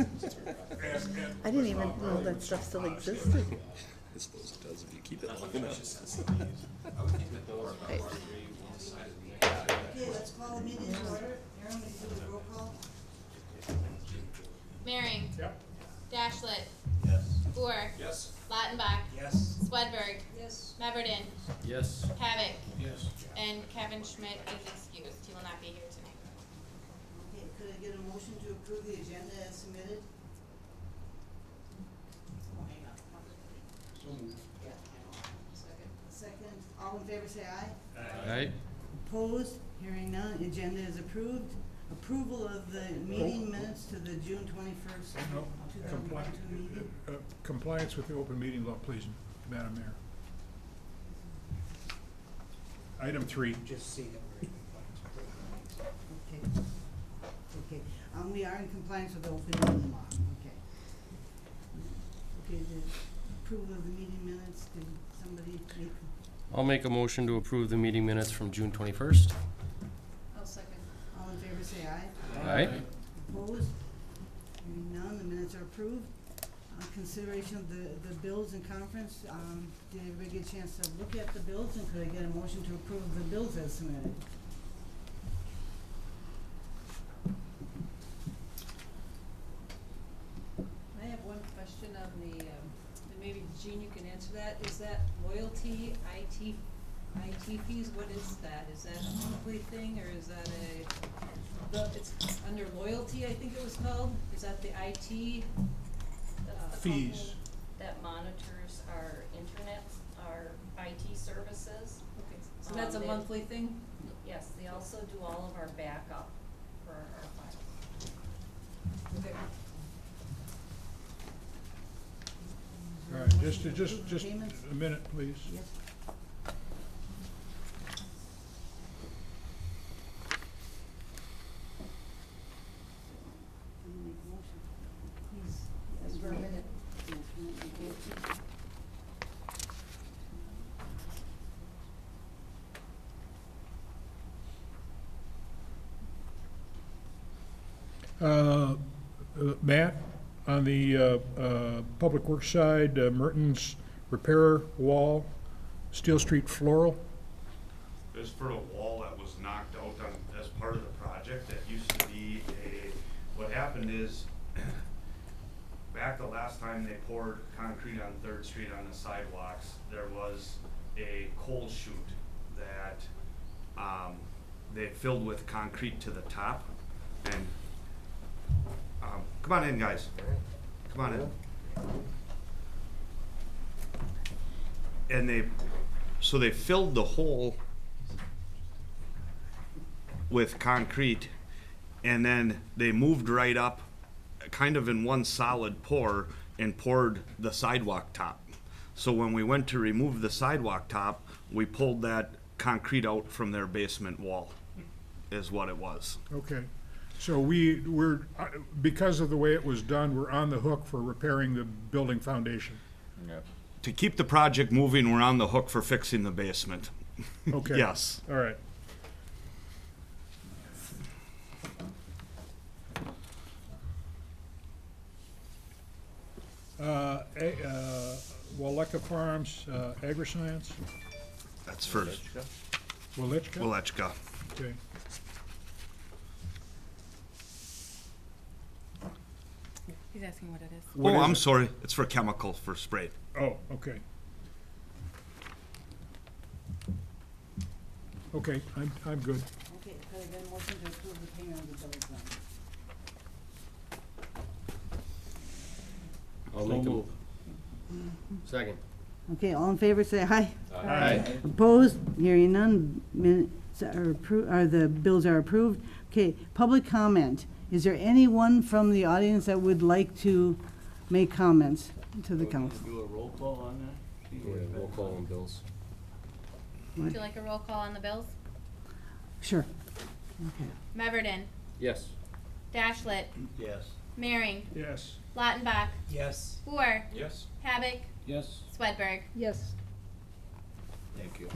I didn't even know that stuff still existed. I suppose it does if you keep it long enough. Right. Okay, let's call the meeting to order. Aaron, will you do the roll call? Maring. Yep. Dashlet. Yes. Boer. Yes. Lautenbach. Yes. Swedberg. Yes. Meverden. Yes. Havoc. Yes. And Kevin Schmidt is excused. He will not be here tonight. Okay, could I get a motion to approve the agenda as submitted? Oh, hang on. Yeah, hang on. Second, all in favor say aye. Aye. Opposed? Hearing none, agenda is approved. Approval of the meeting minutes to the June 21st, No, 2022 meeting. compliance with the open meeting law, please, Madam Mayor. Item 3. Just see that we're in compliance. Okay. Okay, we are in compliance with the open meeting law, okay. Okay, the approval of the meeting minutes, did somebody make? I'll make a motion to approve the meeting minutes from June 21st. I'll second. All in favor say aye. Aye. Opposed? Hearing none, the minutes are approved. Consideration of the bills in conference, did everybody get a chance to look at the bills, and could I get a motion to approve the bills as submitted? I have one question on the, and maybe Jean, you can answer that. Is that loyalty, IT fees, what is that? Is that a monthly thing, or is that it's under loyalty, I think it was called? Is that the IT? That's the Fees. company that monitors our internet, our IT services. Okay, so that's a They- monthly thing? Yes, they also do all of our backup for our files. Okay. All right, just Payments? a minute, please. Yes. Can you make a motion? Please, yes, for a minute. Matt, on the Public Works side, Merton's repair wall, Steel Street floral. It was for a wall that was knocked out as part of the project. That used to be what happened is, back the last time they poured concrete on 3rd Street on the sidewalks, there was a coal chute that they filled with concrete to the top. And come on in, guys. Come on in. And they filled the hole with concrete, and then they moved right up kind of in one solid pour and poured the sidewalk top. So when we went to remove the sidewalk top, we pulled that concrete out from their basement wall, is what it was. Okay, so we're because of the way it was done, we're on the hook for repairing the building foundation. To keep the project moving, we're on the hook for fixing the basement. Okay. Yes. All right. Wauleka Farms, Agriscience, That's for Walichka? Welechka. Okay. He's asking what it is. What Oh, is I'm it? sorry. It's for chemical for spray. Oh, okay. Okay, I'm good. Okay, could I get a motion to approve the payment of the bills then? I'll make a second. Okay, all in favor, say aye. Aye. Opposed? Hearing none, minutes are the bills are approved. Okay, public comment. Is there anyone from the audience that would like to make comments to the council? Do a roll call on that? Roll call on bills. Would you like a roll call on the bills? Sure. Okay. Meverden. Yes. Dashlet. Yes. Maring. Yes. Lautenbach. Yes. Boer. Yes. Havoc. Yes. Swedberg. Yes. Thank you.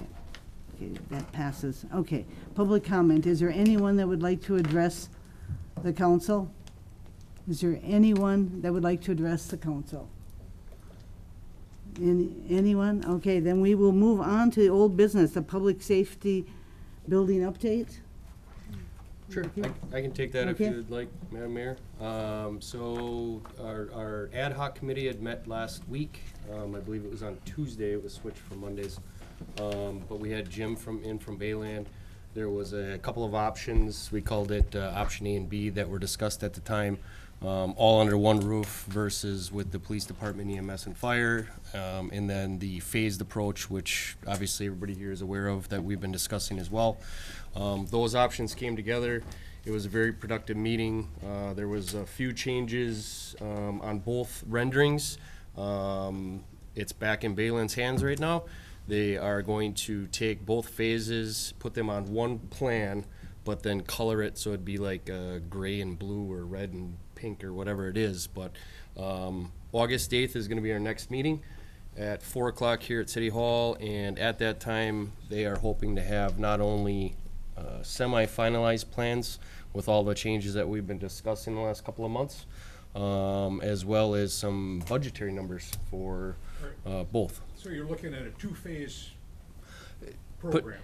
Okay, that passes. Okay, public comment. Is there anyone that would like to address the council? Is there anyone that would like to address the council? Anyone? Okay, then we will move on to the old business, the public safety building update. Sure, I can take that if Okay. you'd like, Madam Mayor. So our ad hoc committee had met last week. I believe it was on Tuesday. It was switched from Mondays. But we had Jim from Bayland. There was a couple of options. We called it option A and B that were discussed at the time. All under one roof versus with the police department, EMS and fire. And then the phased approach, which obviously everybody here is aware of, that we've been discussing as well. Those options came together. It was a very productive meeting. There was a few changes on both renderings. It's back in Bayland's hands right now. They are going to take both phases, put them on one plan, but then color it so it'd be like gray and blue or red and pink or whatever it is. But August 8th is going to be our next meeting at 4 o'clock here at City Hall, and at that time they are hoping to have not only semi-finalized plans with all the changes that we've been discussing the last couple of months, as well as some budgetary numbers for both. So you're looking at a two-phase program?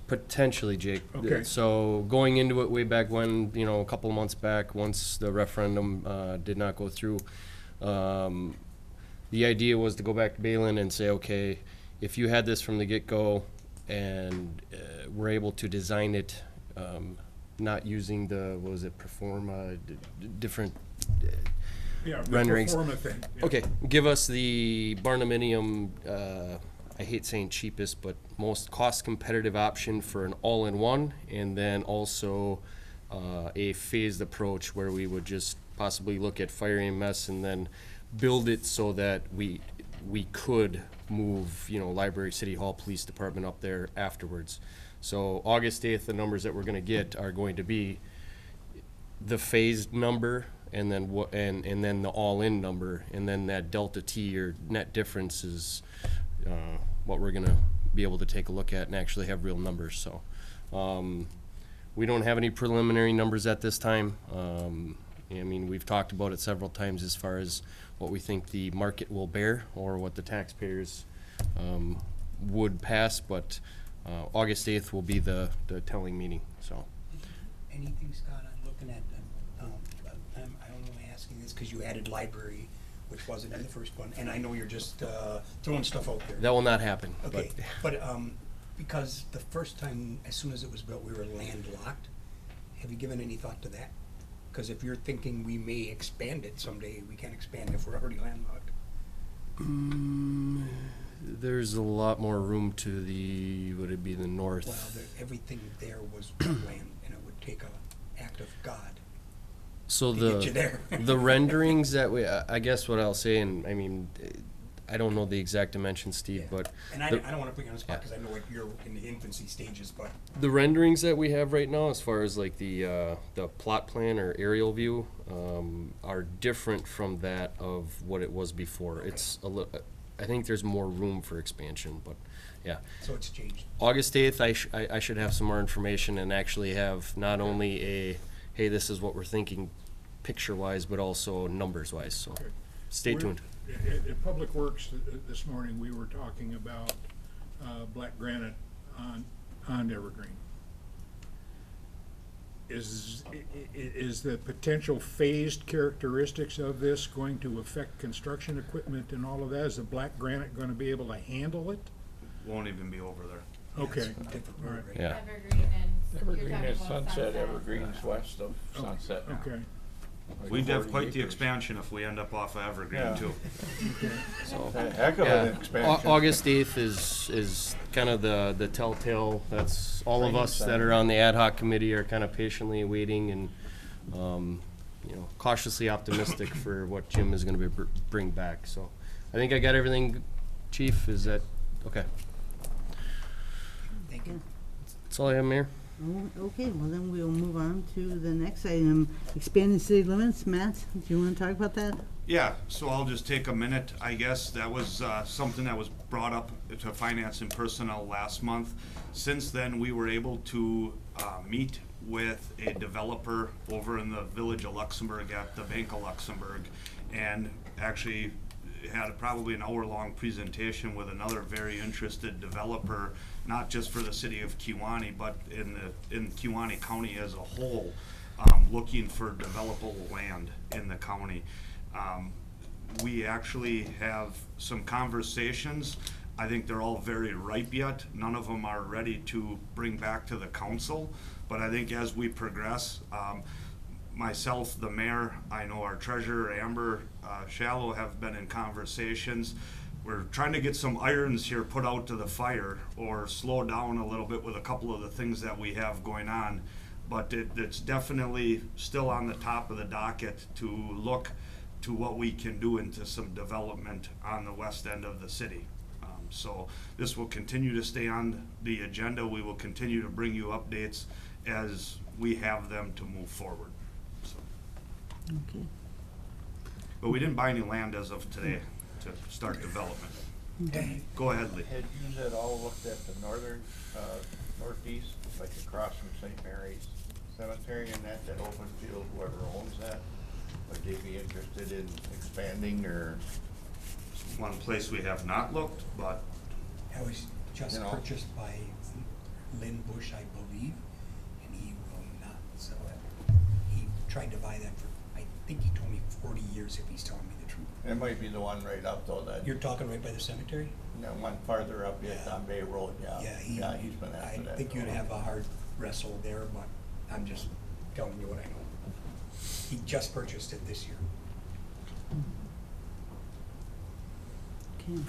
Potentially, Jake. Okay. So going into it way back when, a couple of months back, once the referendum did not go through, the idea was to go back to Bayland and say, okay, if you had this from the get-go and were able to design it, not using the, what was it, different Yeah, the renderings. performa thing. Yeah. Okay, give us the barnuminium, I hate saying cheapest, but most cost competitive option for an all-in-one, and then also a phased approach where we would just possibly look at fire EMS and then build it so that we could move, library, city hall, police department up there afterwards. So August 8th, the numbers that we're gonna get are going to be the phased number, and then and then the all-in number, and then that delta T or net difference is what we're gonna be able to take a look at and actually have real numbers. So we don't have any preliminary numbers at this time. I mean, we've talked about it several times as far as what we think the market will bear or what the taxpayers would pass, but August 8th will be the telling meeting. So Anything, Scott, I'm looking at, I don't know why I'm asking this, because you added library, which wasn't in the first one, and I know you're just throwing stuff out there. that will not happen. Okay, but because the first time, as soon as it was built, we were landlocked. Have you given any thought to that? Because if you're thinking we may expand it someday, we can't expand if we're already landlocked. There's a lot more room to the, would it be the north? Well, everything there was land, and it would take an act of God So to get you there. the renderings that I guess what I'll say, and I mean, I don't know the exact dimensions, Steve, Yeah. but And I the- don't want to put you on the spot, because I know you're in the infancy stages, but the renderings that we have right now, as far as like the plot plan or aerial view, are different from that of what it was before. Okay. It's I think there's more room for expansion, but yeah. so it's changed. August 8th, I should have some more information and actually have not only hey, this is what we're thinking picture-wise, but also numbers-wise, so Okay. stay We're- tuned. At Public Works this morning, we were talking about black granite on Evergreen. Is the potential phased characteristics of this going to affect construction equipment and all of that? Is the black granite going to be able to handle it? Won't even be over there. Okay. It's a different All road, right. right? Yeah. Evergreen and you're Evergreen talking is about Sunset, Evergreen's west of Sunset now. Okay. Like We'd have 40 quite the acres. expansion if we end up off of Evergreen Yeah. too. So, A heck of yeah, an expansion. August 8th is kind of the telltale. That's all of Training us that center. are on the ad hoc committee are kind of patiently waiting and, cautiously optimistic for what Jim is going to bring back. So I think I got everything, Chief. Is that okay? Thank you. That's all I have, Mayor. Oh, okay, well then we'll move on to the next item, expanding city limits. Matt, do you want to talk about that? Yeah, so I'll just take a minute, I guess. That was something that was brought up to Finance and Personnel last month. Since then, we were able to meet with a developer over in the village of Luxembourg at the Bank of Luxembourg, and actually had probably an hour-long presentation with another very interested developer, not just for the city of Kewanee, but in Kewanee County as a whole, looking for developable land in the county. We actually have some conversations. I think they're all very ripe yet. None of them are ready to bring back to the council, but I think as we progress, myself, the mayor, I know our treasurer, Amber Shallow, have been in conversations. We're trying to get some irons here put out to the fire, or slow down a little bit with a couple of the things that we have going on. But it's definitely still on the top of the docket to look to what we can do into some development on the west end of the city. So this will continue to stay on the agenda. We will continue to bring you updates as we have them to move forward. So. Okay. But we didn't buy any land as of today to start development. Go ahead, Lee. Had you at all looked at the northern, northeast, like across from St. Mary's Cemetery and that open field, whoever owns that? Would they be interested in expanding, or? One place we have not looked, but That was just You know. purchased by Lynn Bush, I believe, and he will not sell it. He tried to buy that for, I think he told me 40 years, if he's telling me the truth. It might be the one right up though, that, You're talking right by the cemetery? that one farther up yet Yeah. on Bay Road, yeah. Yeah, He's been after that. I think for a you'd while. have a hard wrestle there, but I'm just telling you what I know. He just purchased it this year. Okay.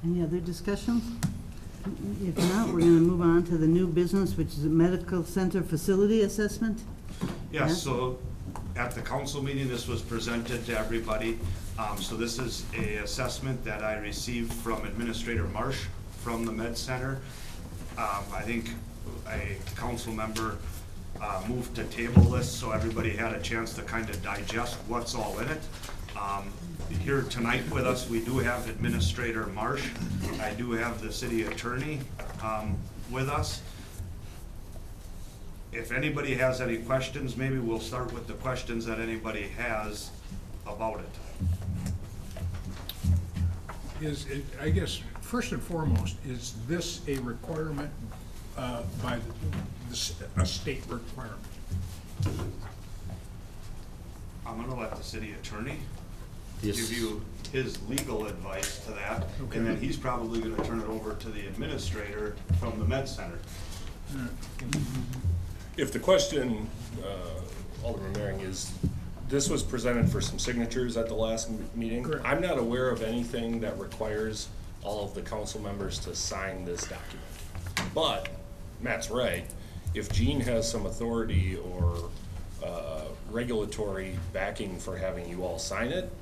Any other discussions? If not, we're gonna move on to the new business, which is a medical center facility assessment. Yeah. yes, so at the council meeting, this was presented to everybody. So this is a assessment that I received from Administrator Marsh from the Med Center. I think a council member moved to table this so everybody had a chance to kind of digest what's all in it. Here tonight with us, we do have Administrator Marsh. I do have the city attorney with us. If anybody has any questions, maybe we'll start with the questions that anybody has about it. I guess, first and foremost, is this a requirement by a state requirement? I'm gonna let the city attorney Yes. give you his legal advice to that, Okay. and then he's probably gonna turn it over to the administrator from the Med Center. If the question, Alderman Maring, is, this was presented for some signatures at the last meeting. Correct. I'm not aware of anything that requires all of the council members to sign this document. But, Matt's right, if Gene has some authority or regulatory backing for having you all sign it,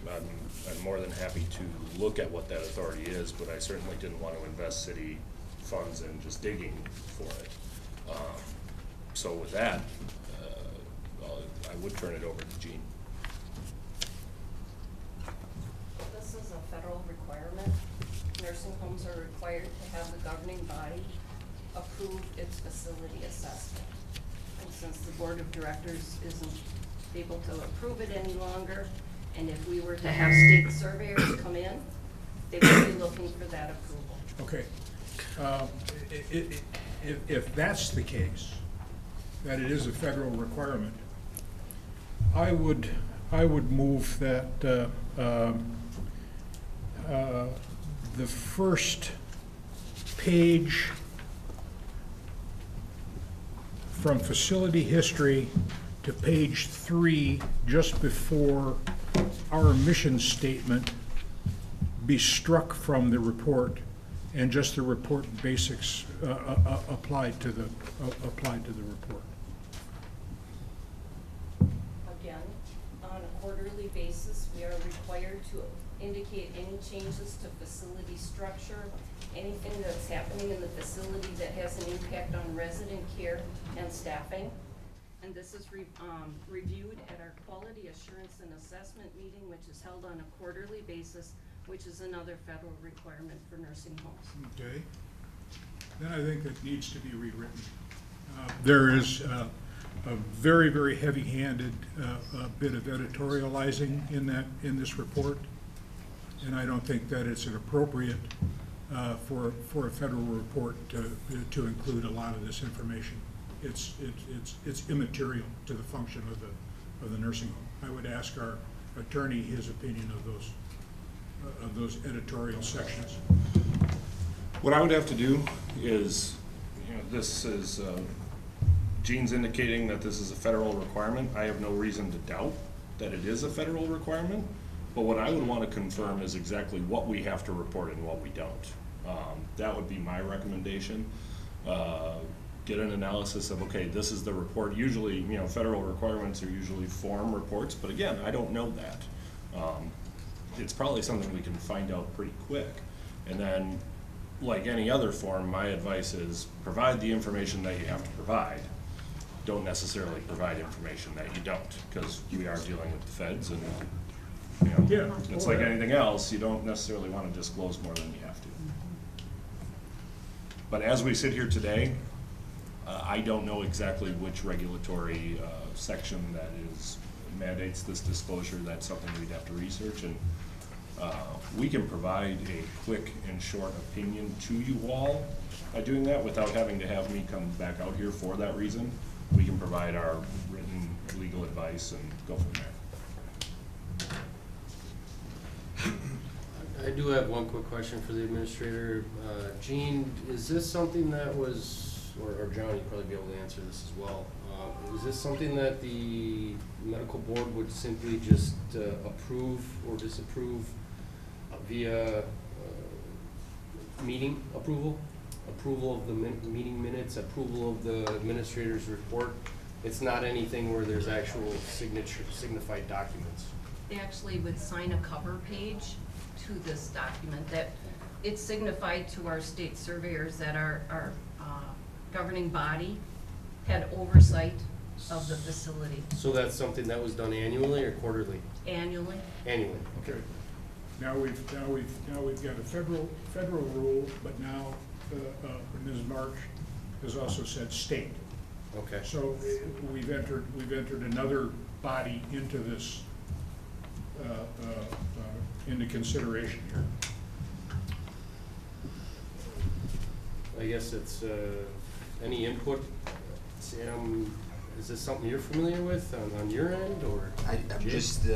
I'm more than happy to look at what that authority is, but I certainly didn't want to invest city funds in just digging for it. So with that, I would turn it over to Gene. This is a federal requirement. Nursing homes are required to have the governing body approve its facility assessment. And since the board of directors isn't able to approve it any longer, and if we were to have state surveyors come in, they would be looking for that approval. Okay. If that's the case, that it is a federal requirement, I would move that the first page from facility history to page 3, just before our mission statement, be struck from the report, and just the report basics applied to the report. Again, on a quarterly basis, we are required to indicate any changes to facility structure, anything that's happening in the facility that has an impact on resident care and staffing. And this is reviewed at our quality assurance and assessment meeting, which is held on a quarterly basis, which is another federal requirement for nursing homes. Okay. Then I think it needs to be rewritten. There is a very, very heavy-handed bit of editorializing in this report, and I don't think that it's appropriate for a federal report to include a lot of this information. It's immaterial to the function of the nursing home. I would ask our attorney his opinion of those editorial sections. What I would have to do is, this is, Gene's indicating that this is a federal requirement. I have no reason to doubt that it is a federal requirement, but what I would want to confirm is exactly what we have to report and what we don't. That would be my recommendation. Get an analysis of, okay, this is the report. Usually, federal requirements are usually form reports, but again, I don't know that. It's probably something we can find out pretty quick. And then, like any other form, my advice is provide the information that you have to provide. Don't necessarily provide information that you don't, because we are dealing with the feds, and Yeah. it's like anything else, you don't necessarily want to disclose more than you have to. But as we sit here today, I don't know exactly which regulatory section that mandates this disclosure. That's something we'd have to research, and we can provide a quick and short opinion to you all by doing that without having to have me come back out here for that reason. We can provide our written legal advice and go from there. I do have one quick question for the administrator. Gene, is this something that was, or John, you'd probably be able to answer this as well. Is this something that the medical board would simply just approve or disapprove via meeting approval? Approval of the meeting minutes, approval of the administrator's report? It's not anything where there's actual signified documents? They actually would sign a cover page to this document that it's signified to our state surveyors that our governing body had oversight of the facility So that's something that was done annually or quarterly? annually. Annually, okay. Now we've got a federal rule, but now Ms. March has also said state. Okay. So we've entered another body into this into consideration here. I guess it's, any input, Sam, is this something you're familiar with on your end, or? I Jay? just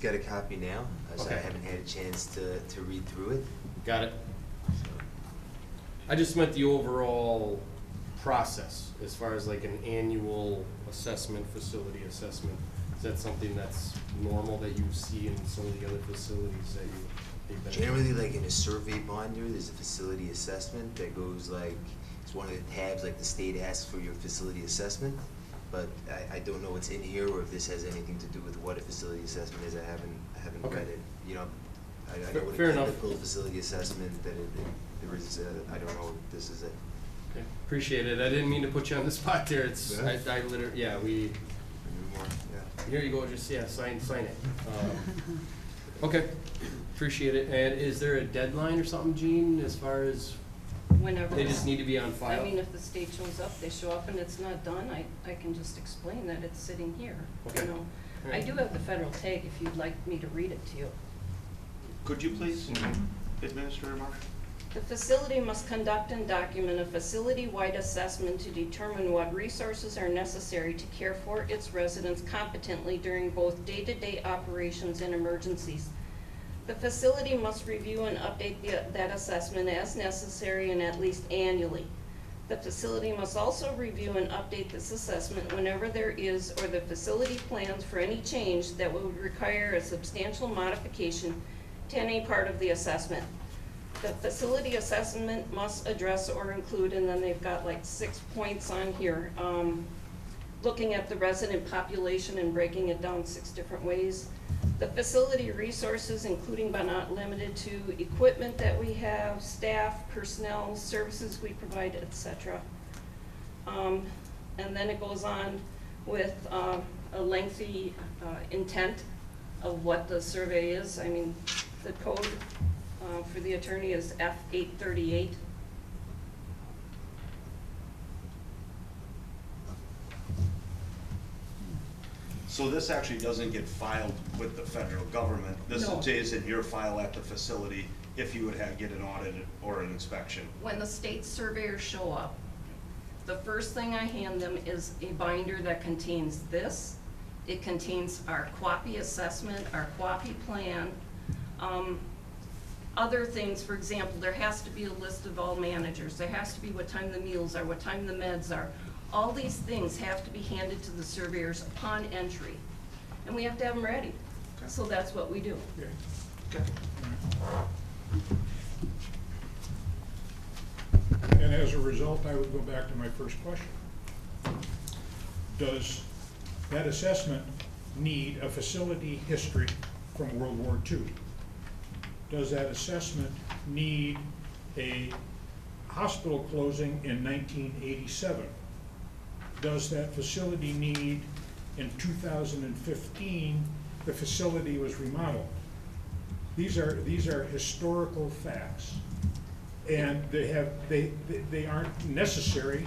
got a copy now, so Okay. I haven't had a chance to read through it. Got it. I just meant the overall process, as far as like an annual assessment, facility assessment. Is that something that's normal that you see in some of the other facilities that you've been? Generally, like in a survey binder, there's a facility assessment that goes like, it's one of the tabs, like the state asks for your facility assessment. But I don't know what's in here, or if this has anything to do with what a facility assessment is. I haven't Okay. read it. I know what Fair a enough. typical facility assessment, that there is, I don't know if this is it. Okay, appreciate it. I didn't mean to put you on the spot there. It's, Yeah. I literally, yeah, Maybe more, yeah. here you go, just, yeah, sign it. Okay, appreciate it. And is there a deadline or something, Gene, as far as, Whenever. they just need to be on file? I mean, if the state shows up, they show up and it's not done, I can just explain that it's sitting here, Okay. I Alright. do have the federal tag if you'd like me to read it to you. Could you please, Administrator Marsh? The facility must conduct and document a facility-wide assessment to determine what resources are necessary to care for its residents competently during both day-to-day operations and emergencies. The facility must review and update that assessment as necessary and at least annually. The facility must also review and update this assessment whenever there is or the facility plans for any change that would require a substantial modification to any part of the assessment. The facility assessment must address or include, and then they've got like 6 points on here, looking at the resident population and breaking it down 6 different ways. The facility resources, including but not limited to equipment that we have, staff, personnel, services we provide, etc. And then it goes on with a lengthy intent of what the survey is. I mean, the code for the attorney is F838. So this actually doesn't get filed with the federal government? This No. stays in your file at the facility if you would have, get an audit or an inspection? When the state surveyors show up, the first thing I hand them is a binder that contains this. It contains our QAPI assessment, our QAPI plan, other things. For example, there has to be a list of all managers. There has to be what time the meals are, what time the meds are. All these things have to be handed to the surveyors upon entry. And we have to have them ready. So that's what we do. And as a result, I would go back to my first question. Does that assessment need a facility history from World War II? Does that assessment need a hospital closing in 1987? Does that facility need, in 2015, the facility was remodeled? These are historical facts, and they aren't necessary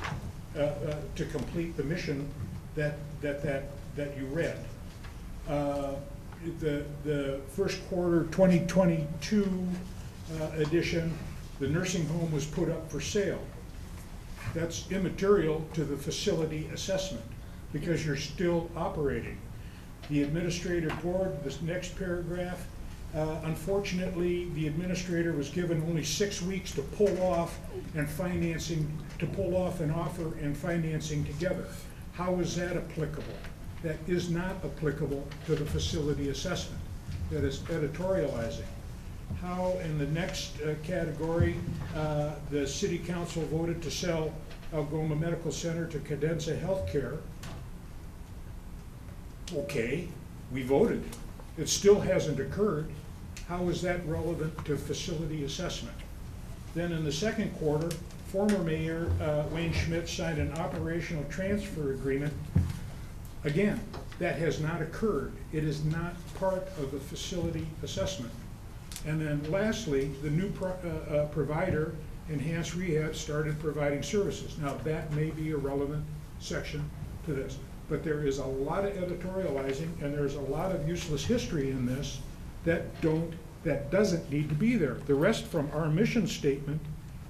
to complete the mission that you read. The first quarter 2022 edition, the nursing home was put up for sale. That's immaterial to the facility assessment because you're still operating. The administrative board, this next paragraph, unfortunately, the administrator was given only 6 weeks to pull off an offer and financing together. How is that applicable? That is not applicable to the facility assessment. That is editorializing. How, in the next category, the city council voted to sell Algoma Medical Center to Cadenza Healthcare. Okay, we voted. It still hasn't occurred. How is that relevant to facility assessment? Then in the second quarter, former Mayor Wayne Schmidt signed an operational transfer agreement. Again, that has not occurred. It is not part of the facility assessment. And then lastly, the new provider, Enhanced Rehab, started providing services. Now that may be a relevant section to this, but there is a lot of editorializing and there's a lot of useless history in this that doesn't need to be there. The rest from our mission statement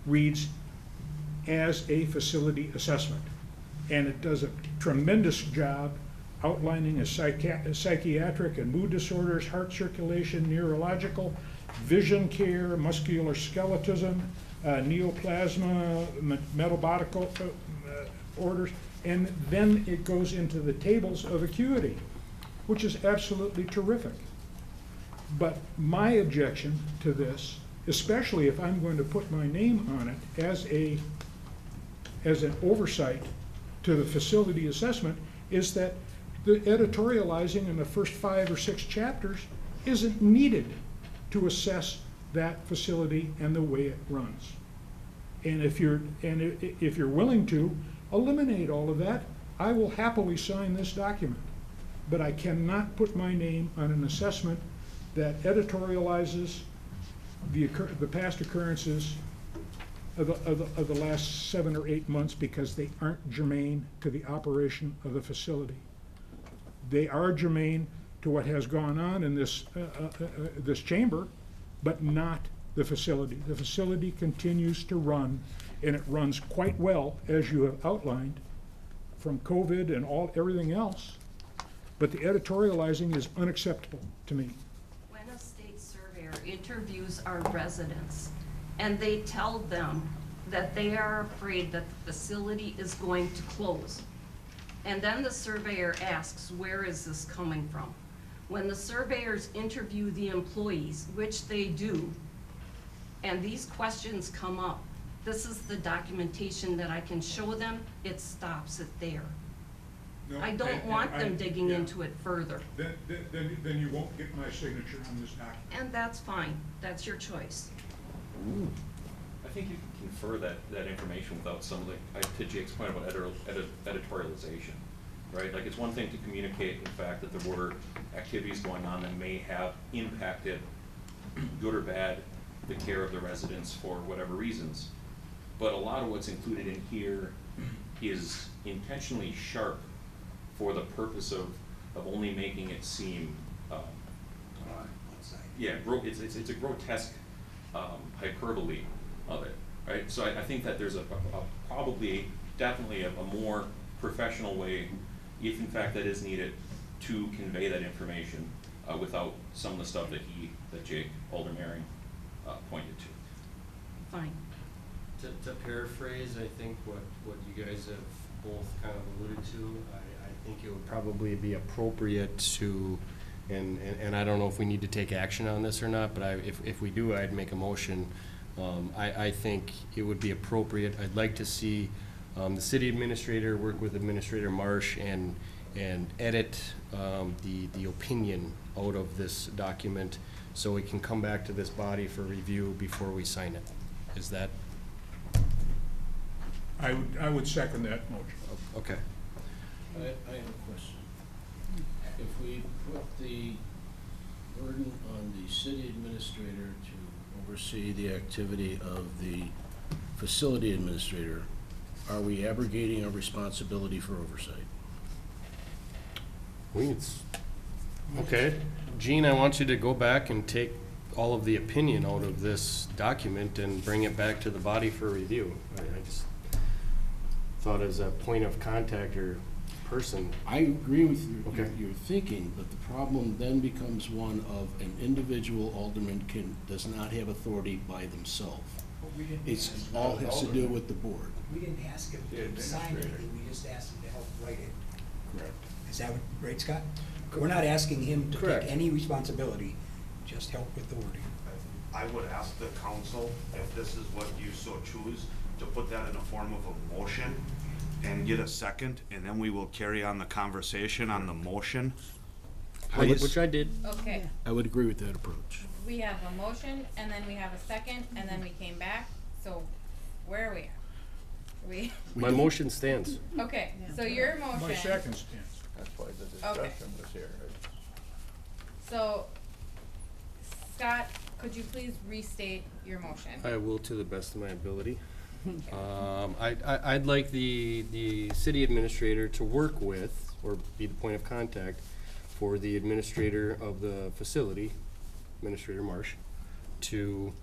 reads as a facility assessment. And it does a tremendous job outlining a psychiatric and mood disorders, heart circulation, neurological, vision care, musculoskeletism, neoplasma, metabolic orders, and then it goes into the tables of acuity, which is absolutely terrific. But my objection to this, especially if I'm going to put my name on it as an oversight to the facility assessment, is that the editorializing in the first 5 or 6 chapters isn't needed to assess that facility and the way it runs. And if you're willing to eliminate all of that, I will happily sign this document. But I cannot put my name on an assessment that editorializes the past occurrences of the last 7 or 8 months because they aren't germane to the operation of the facility. They are germane to what has gone on in this chamber, but not the facility. The facility continues to run, and it runs quite well, as you have outlined, from COVID and everything else. But the editorializing is unacceptable to me. When a state surveyor interviews our residents and they tell them that they are afraid that the facility is going to close, and then the surveyor asks, where is this coming from? When the surveyors interview the employees, which they do, and these questions come up, this is the documentation that I can show them. It stops it there. No, I don't want them digging into it further. Then you won't get my signature on this document. And that's fine. That's your choice. I think you can confer that information without some of the, to Jake's point about editorialization, right? Like, it's one thing to communicate the fact that there were activities going on that may have impacted, good or bad, the care of the residents for whatever reasons. But a lot of what's included in here is intentionally sharp for the purpose of of only making it seem, yeah, it's a grotesque hyperbole of it, right? So I think that there's probably, definitely a more professional way, if in fact that is needed, to convey that information without some of the stuff that Jake Aldermary pointed to. Fine. To paraphrase, I think what you guys have both kind of alluded to, I think it would probably be appropriate to, and I don't know if we need to take action on this or not, but if we do, I'd make a motion. I think it would be appropriate. I'd like to see the city administrator work with Administrator Marsh and edit the opinion out of this document so we can come back to this body for review before we sign it. Is that? I would second that motion. Okay. I have a question. If we put the burden on the city administrator to oversee the activity of the facility administrator, are we abrogating our responsibility for oversight? Okay. Gene, I want you to go back and take all of the opinion out of this document and bring it back to the body for review. I just thought as a point of contact or person. I agree with Okay. your thinking, but the problem then becomes one of an individual alderman does not have authority by themselves. It's all has to do with the board. We didn't ask him to sign anything, we just asked him to help write it. Correct. Is that right, Scott? We're not asking him to Correct. take any responsibility, just help with the wording. I would ask the council, if this is what you so choose, to put that in a form of a motion and get a second, and then we will carry on the conversation on the motion. Which I did. Okay, I would agree with that approach. we have a motion, and then we have a second, and then we came back, so where are we at? My motion stands. Okay, so your motion. My second stands. That's why the discussion was here. So, Scott, could you please restate your motion? I will to the best of my ability. I'd like the city administrator to work with, or be the point of contact for the administrator of the facility, Administrator Marsh, to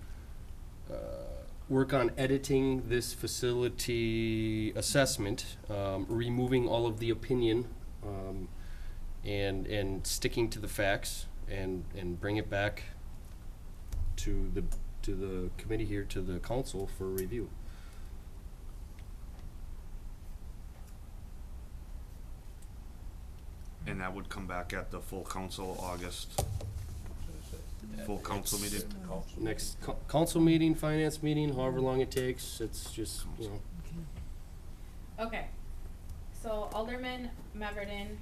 work on editing this facility assessment, removing all of the opinion, and sticking to the facts, and bring it back to the committee here, to the council for review. And that would come back at the full council August, full council meeting? Next council meeting, finance meeting, however long it takes, it's just, you know. Okay, so Alderman Meverden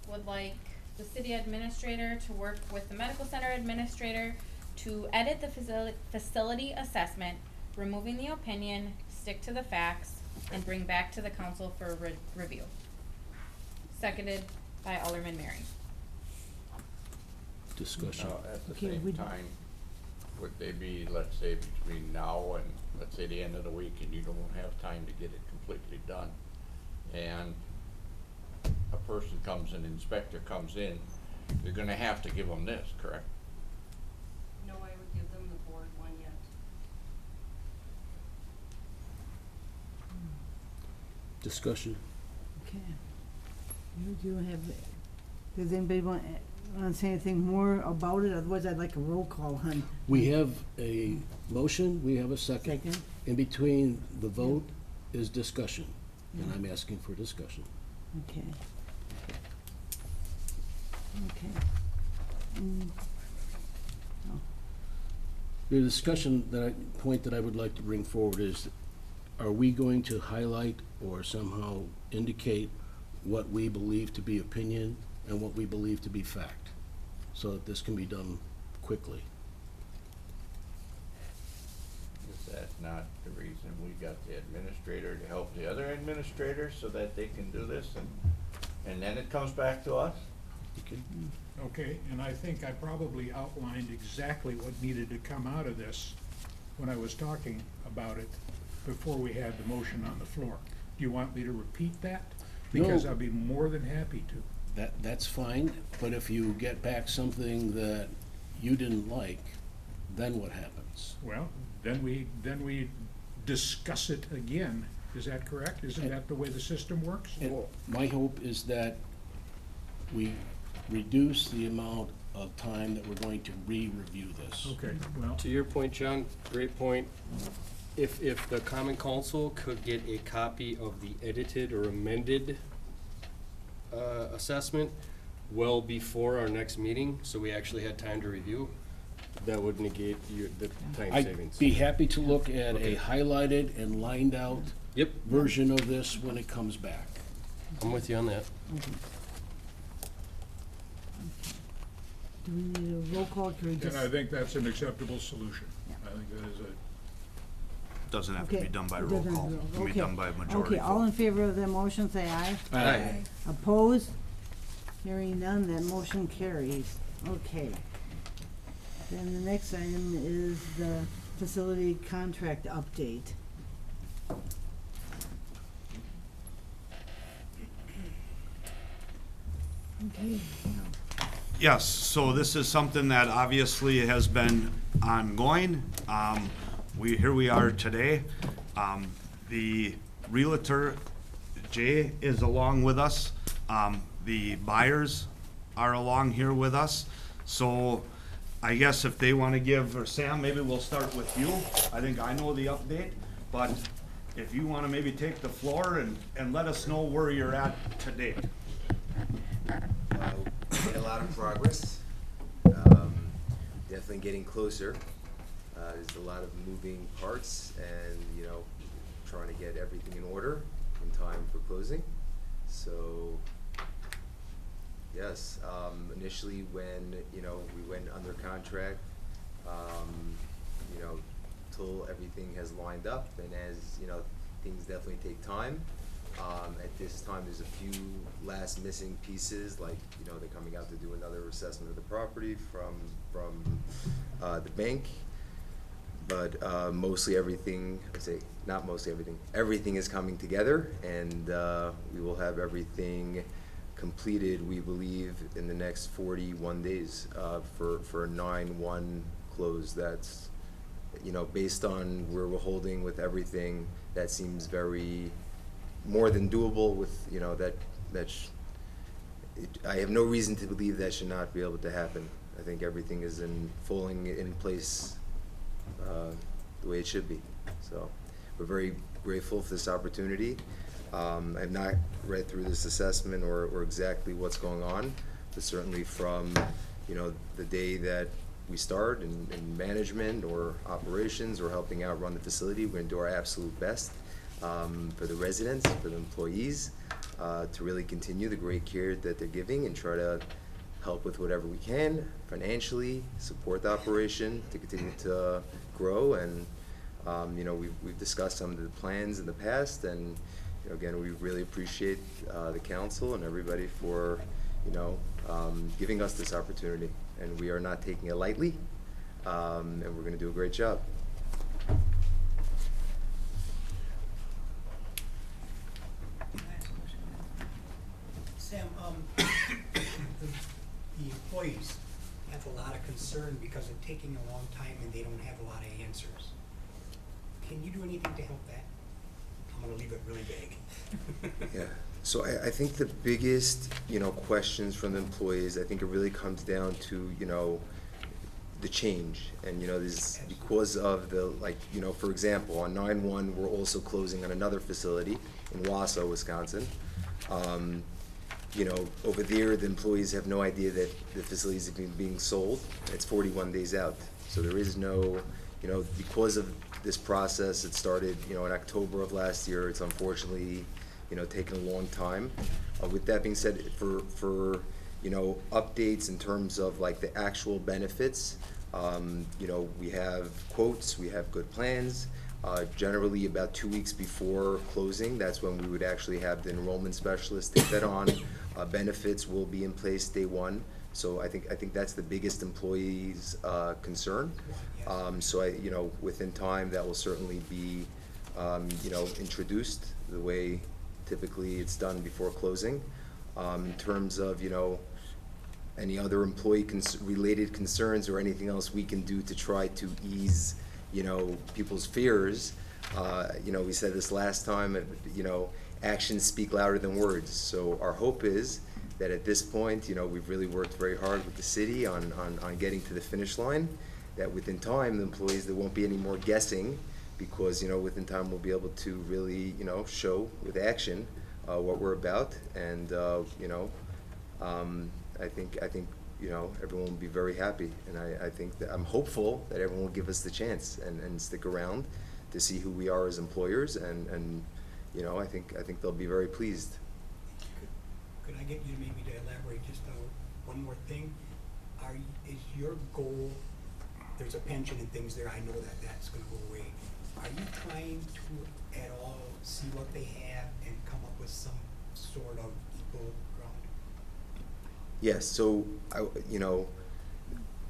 would like the city administrator to work with the medical center administrator to edit the facility assessment, removing the opinion, stick to the facts, and bring back to the council for review. Seconded by Alderman Mary. Discussion. Now, at the Okay, same time, would they be, let's say, between now and, let's say, the end of the week, and you don't have time to get it completely done, and a person comes, an inspector comes in, you're gonna have to give them this, correct? No, I would give them the board one yet. Discussion. Okay. Do you have, does anybody want to say anything more about it? Otherwise, I'd like a roll call, hun. We have a motion, we have a second. Second. In between the vote is discussion, and I'm asking for discussion. Okay. Okay. Oh. The discussion point that I would like to bring forward is, are we going to highlight or somehow indicate what we believe to be opinion and what we believe to be fact, so that this can be done quickly? Is that not the reason we got the administrator to help the other administrators so that they can do this, and then it comes back to us? Okay, and I think I probably outlined exactly what needed to come out of this when I was talking about it before we had the motion on the floor. Do you want me to repeat that? Because No. I'd be more than happy to. that's fine, but if you get back something that you didn't like, then what happens? Well, then we discuss it again. Is that correct? Isn't that the way the system works? And my hope is that we reduce the amount of time that we're going to re-review this. Okay, well, To your point, John, great point. If the common council could get a copy of the edited or amended assessment well before our next meeting, so we actually had time to review, that would negate the time savings. I'd be happy to look at a highlighted and lined out Yep, version of this when it comes back. I'm with you on that. Do we need a roll call, or we just? and I think that's an acceptable solution. I think that is a, Doesn't have to Okay, be done by it roll doesn't call. have to It be- can be okay. done by majority Okay, all vote. in favor of the motion, say aye. Aye. Opposed? Hearing none, that motion carries. Okay. Then the next item is the facility contract update. Okay, now, Yes, so this is something that obviously has been ongoing. Here we are today. The Realtor, Jay, is along with us. The buyers are along here with us. So I guess if they want to give, or Sam, maybe we'll start with you. I think I know the update, but if you want to maybe take the floor and let us know where you're at today. Made a lot of progress. Definitely getting closer. There's a lot of moving parts and, trying to get everything in order in time for closing. So, yes, initially when, we went under contract, till everything has lined up and as, things definitely take time. At this time, there's a few last missing pieces, like, they're coming out to do another assessment of the property from the bank. But mostly everything, not mostly everything, everything is coming together, and we will have everything completed, we believe, in the next 41 days for a 9/1 close. That's, based on where we're holding with everything, that seems very more than doable with, I have no reason to believe that should not be able to happen. I think everything is falling in place the way it should be. So we're very grateful for this opportunity. I've not read through this assessment or exactly what's going on, but certainly from, the day that we start in management or operations or helping out run the facility, we're gonna do our absolute best for the residents, for the employees, to really continue the great care that they're giving and try to help with whatever we can financially, support the operation to continue to grow. And, we've discussed some of the plans in the past, and, again, we really appreciate the council and everybody for, giving us this opportunity. And we are not taking it lightly, and we're gonna do a great job. Sam, the employees have a lot of concern because it's taking a long time and they don't have a lot of answers. Can you do anything to help that? I'm gonna leave it really vague. Yeah, so I think the biggest, questions from the employees, I think it really comes down to, the change. And, this, because of the, for example, on 9/1, we're also closing on another facility in Wausau, Wisconsin. Over there, the employees have no idea that the facility is being sold. It's 41 days out. So there is no, because of this process, it started, in October of last year. It's unfortunately, taken a long time. With that being said, for updates in terms of the actual benefits, we have quotes, we have good plans. Generally about 2 weeks before closing, that's when we would actually have the enrollment specialist take that on. Benefits will be in place day one. So I think that's the biggest employee's concern. So within time, that will certainly be, introduced the way typically it's done before closing. in terms of, any other employee related concerns or anything else we can do to try to ease, people's fears. We said this last time, actions speak louder than words. So our hope is that at this point, we've really worked very hard with the city on getting to the finish line, that within time, the employees, there won't be any more guessing, because, within time, we'll be able to really, show with action what we're about. And, I think, everyone will be very happy. And I think that I'm hopeful that everyone will give us the chance and stick around to see who we are as employers. And I think they'll be very pleased. Could I get you maybe to elaborate just one more thing? Is your goal, there's a pension and things there, I know that that's gonna go away. Are you trying to at all see what they have and come up with some sort of equal ground? Yes, so,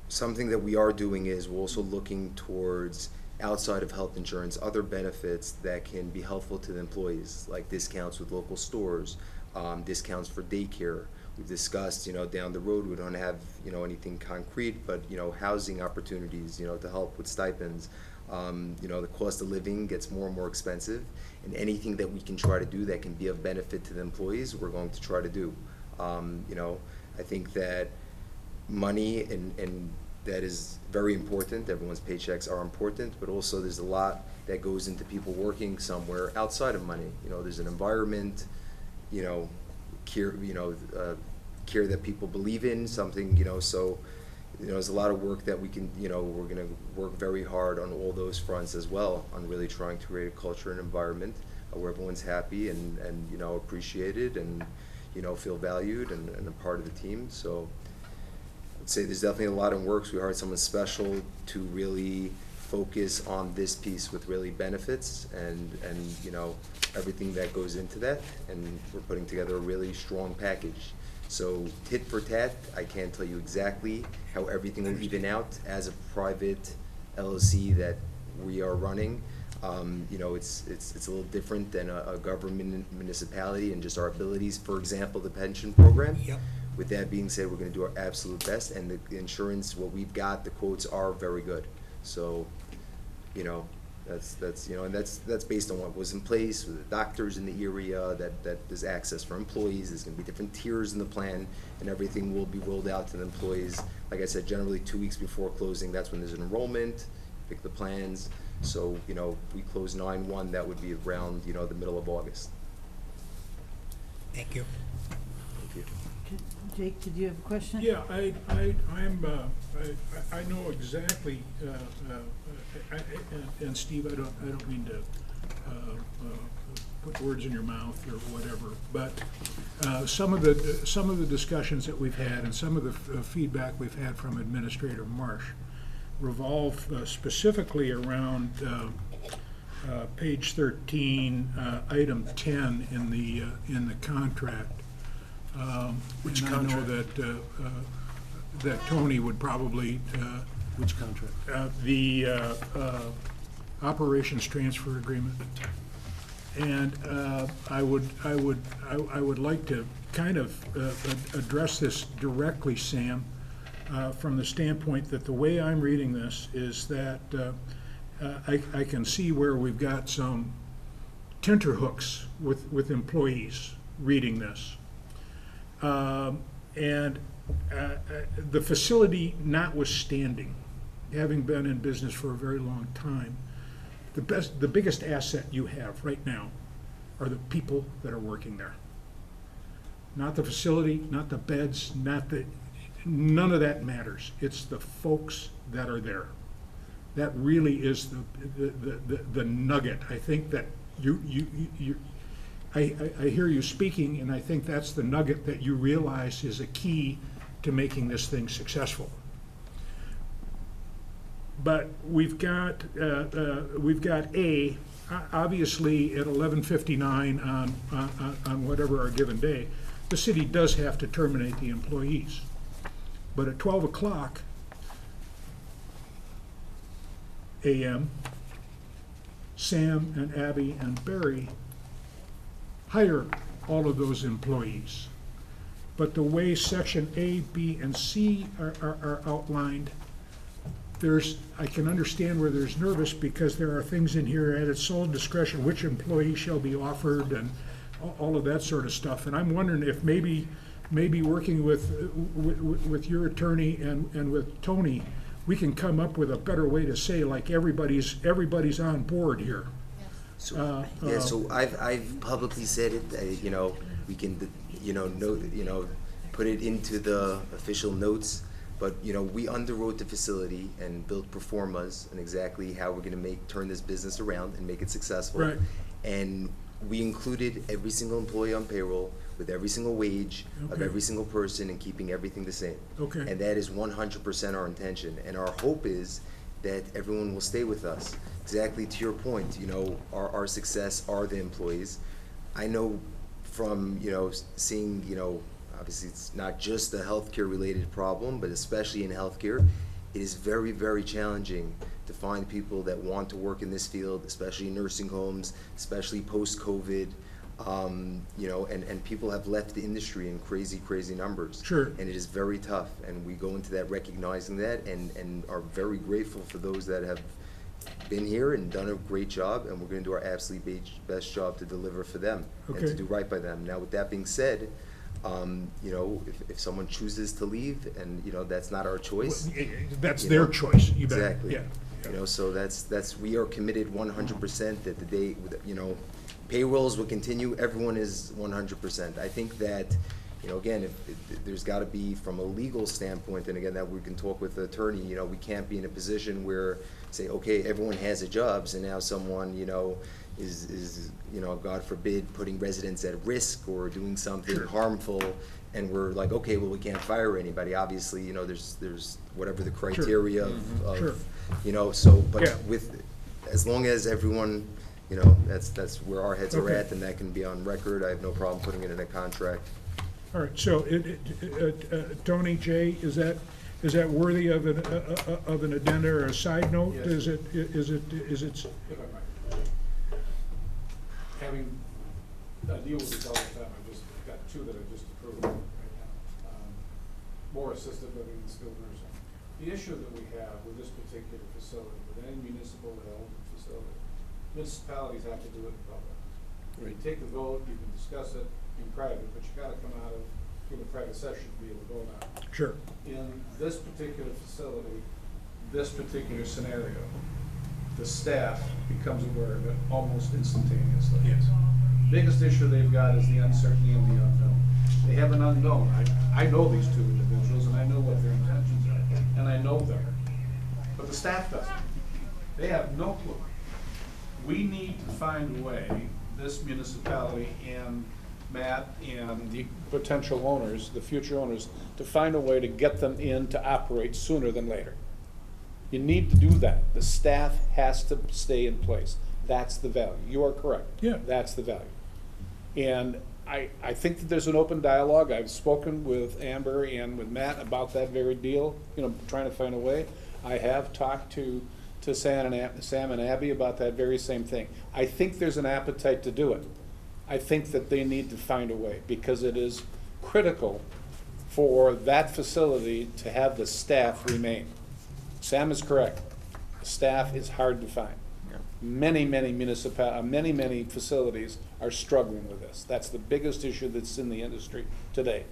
something that we are doing is we're also looking towards, outside of health insurance, other benefits that can be helpful to the employees, like discounts with local stores, discounts for daycare. We've discussed, down the road, we don't have, anything concrete, but, housing opportunities, to help with stipends. The cost of living gets more and more expensive, and anything that we can try to do that can be of benefit to the employees, we're going to try to do. I think that money and that is very important. Everyone's paychecks are important, but also there's a lot that goes into people working somewhere outside of money. There's an environment, care, care that people believe in, something, so, there's a lot of work that we can, we're gonna work very hard on all those fronts as well, on really trying to create a culture and environment where everyone's happy and appreciated and, feel valued and a part of the team. So I'd say there's definitely a lot in works. We hired someone special to really focus on this piece with really benefits and everything that goes into that, and we're putting together a really strong package. So tit for tat, I can't tell you exactly how everything will even out as a private LLC that we are running. It's a little different than a government municipality and just our abilities. For example, the pension program. Yep. With that being said, we're gonna do our absolute best, and the insurance, what we've got, the quotes are very good. So, that's based on what was in place with the doctors in the area, that there's access for employees, there's gonna be different tiers in the plan, and everything will be rolled out to the employees. Like I said, generally 2 weeks before closing, that's when there's an enrollment, pick the plans. So, if we close 9/1, that would be around, the middle of August. Thank you. Thank you. Jake, did you have a question? Yeah, I know exactly, and Steve, I don't mean to put words in your mouth or whatever, but some of the discussions that we've had and some of the feedback we've had from Administrator Marsh revolve specifically around page 13, item 10 in the contract. Which and contract? I know that Tony would probably. Which contract? The operations transfer agreement. And I would like to kind of address this directly, Sam, from the standpoint that the way I'm reading this is that I can see where we've got some tenterhooks with employees reading this. And the facility notwithstanding, having been in business for a very long time, the biggest asset you have right now are the people that are working there. Not the facility, not the beds, none of that matters. It's the folks that are there. That really is the nugget. I think that I hear you speaking, and I think that's the nugget that you realize is a key to making this thing successful. But we've got obviously at 11:59 on whatever our given day, the city does have to terminate the employees. But at 12 o'clock a.m., Sam and Abby and Barry hire all of those employees. but the way section A, B, and C are outlined, I can understand where there's nervous, because there are things in here at its sole discretion, which employee shall be offered, and all of that sort of stuff. And I'm wondering if maybe working with your attorney and with Tony, we can come up with a better way to say, like, everybody's on board here. So, yeah, so I've publicly said it, you know, we can, you know, note, you know, put it into the official notes, but, you know, we underwrote the facility and built pro formas and exactly how we're gonna turn this business around and make it successful. Right. And we included every single employee on payroll with every single wage of Okay. every single person and keeping everything the same. Okay. And that is 100% our intention. And our hope is that everyone will stay with us. Exactly to your point, you know, our success are the employees. I know from, you know, seeing, you know, obviously it's not just a healthcare related problem, but especially in healthcare, it is very, very challenging to find people that want to work in this field, especially in nursing homes, especially post-COVID. You know, and people have left the industry in crazy, crazy numbers. Sure. And it is very tough, and we go into that recognizing that, and are very grateful for those that have been here and done a great job, and we're gonna do our absolute best job to deliver for them and to Okay. do right by them. Now, with that being said, you know, if someone chooses to leave, and, you know, that's not our choice. That's you their know, choice, you bet. Exactly. Yeah. You know, so we are committed 100% that the day, you know, payrolls will continue, everyone is 100%. I think that, you know, again, if there's gotta be, from a legal standpoint, and again, that we can talk with the attorney, you know, we can't be in a position where, say, okay, everyone has a job, so now someone, you know, is, you know, God forbid, putting residents at risk or doing something harmful, and we're like, okay, well, we can't fire anybody. Obviously, you know, there's whatever the criteria of, Sure. you know, so, but Yeah. as long as everyone, you know, that's where our heads are Okay. at, and that can be on record, I have no problem putting it in a contract. All right, so, Tony, Jay, is that worthy of an addenda or a side note? Yes. Is it, If I might. Having, I deal with this all the time, I've just got two that I just approved right now. More assisted living and skilled nursing. The issue that we have with this particular facility, with any municipal held facility, municipalities have to do it in public. You can take the vote, you can discuss it in private, but you gotta come out of, in a private session to be able to vote on it. sure. In this particular facility, this particular scenario, the staff becomes aware of it almost instantaneously. Yes. Biggest issue they've got is the uncertainty and the unknown. They have an unknown. I know these two individuals, and I know what their intentions are, and I know them. But the staff doesn't. They have no clue. We need to find a way, this municipality and Matt and the potential owners, the future owners, to find a way to get them in to operate sooner than later. You need to do that. The staff has to stay in place. That's the value. You are correct. Yeah. That's the value. And I think that there's an open dialogue. I've spoken with Amber and with Matt about that very deal, you know, trying to find a way. I have talked to Sam and Abby about that very same thing. I think there's an appetite to do it. I think that they need to find a way, because it is critical for that facility to have the staff remain. Sam is correct. Staff is hard to find. Many facilities are struggling with this. That's the biggest issue that's in the industry today.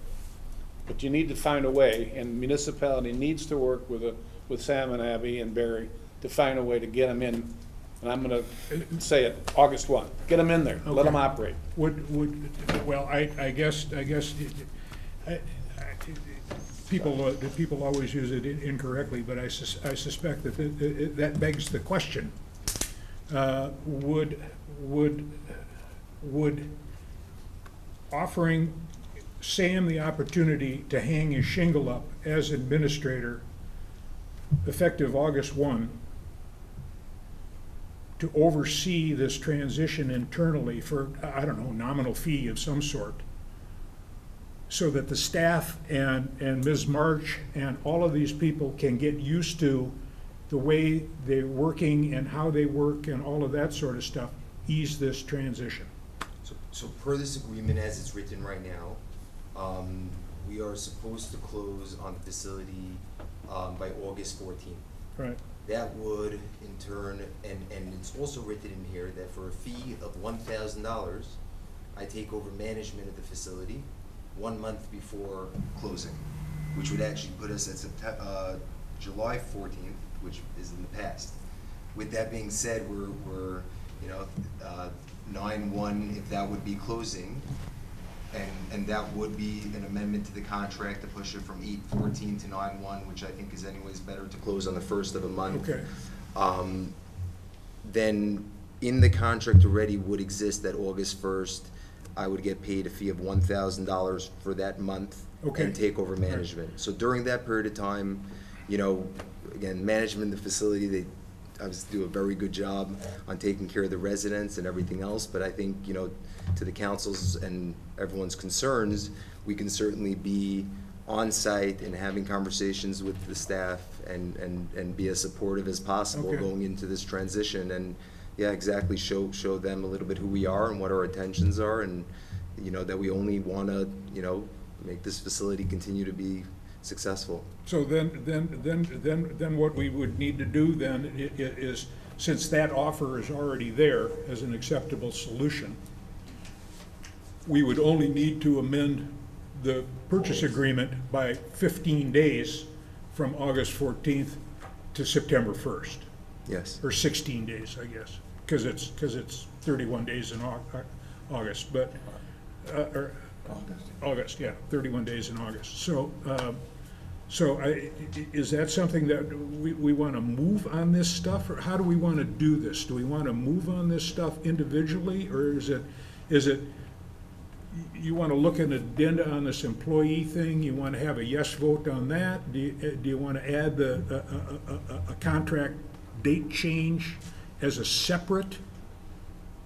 But you need to find a way, and municipality needs to work with Sam and Abby and Barry to find a way to get them in. And I'm gonna say it, August 1. Get them in there, let them operate. Well, I guess, people always use it incorrectly, but I suspect that that begs the question. Would offering Sam the opportunity to hang his shingle up as administrator effective August 1 to oversee this transition internally for, I don't know, nominal fee of some sort, so that the staff and Ms. March and all of these people can get used to the way they're working and how they work and all of that sort of stuff, ease this transition. So per this agreement as it's written right now, we are supposed to close on the facility by August 14th. Right. That would in turn, and it's also written in here that for a fee of $1,000, I take over management of the facility 1 month before closing, which would actually put us at July 14th, which is in the past. With that being said, we're 9/1, if that would be closing, and that would be an amendment to the contract to push it from 8/14 to 9/1, which I think is anyways better to close on the first of a month. Okay. Then in the contract already would exist that August 1st, I would get paid a fee of $1,000 for that month Okay. and take over management. So during that period of time, again, management of the facility, they obviously do a very good job on taking care of the residents and everything else, but I think, to the council's and everyone's concerns, we can certainly be on site and having conversations with the staff and be as supportive as possible Okay. going into this transition, and yeah, exactly, show them a little bit who we are and what our intentions are, and that we only want to make this facility continue to be successful. So then what we would need to do then is, since that offer is already there as an acceptable solution, we would only need to amend the purchase agreement by 15 days from August 14th to September 1st. Yes. Or 16 days, I guess, because it's 31 days in August, but, or August, yeah, 31 days in August. So is that something that we want to move on this stuff, or how do we want to do this? Do we want to move on this stuff individually, or is it you want to look at an addenda on this employee thing? You want to have a yes vote on that? Do you want to add a contract date change as a separate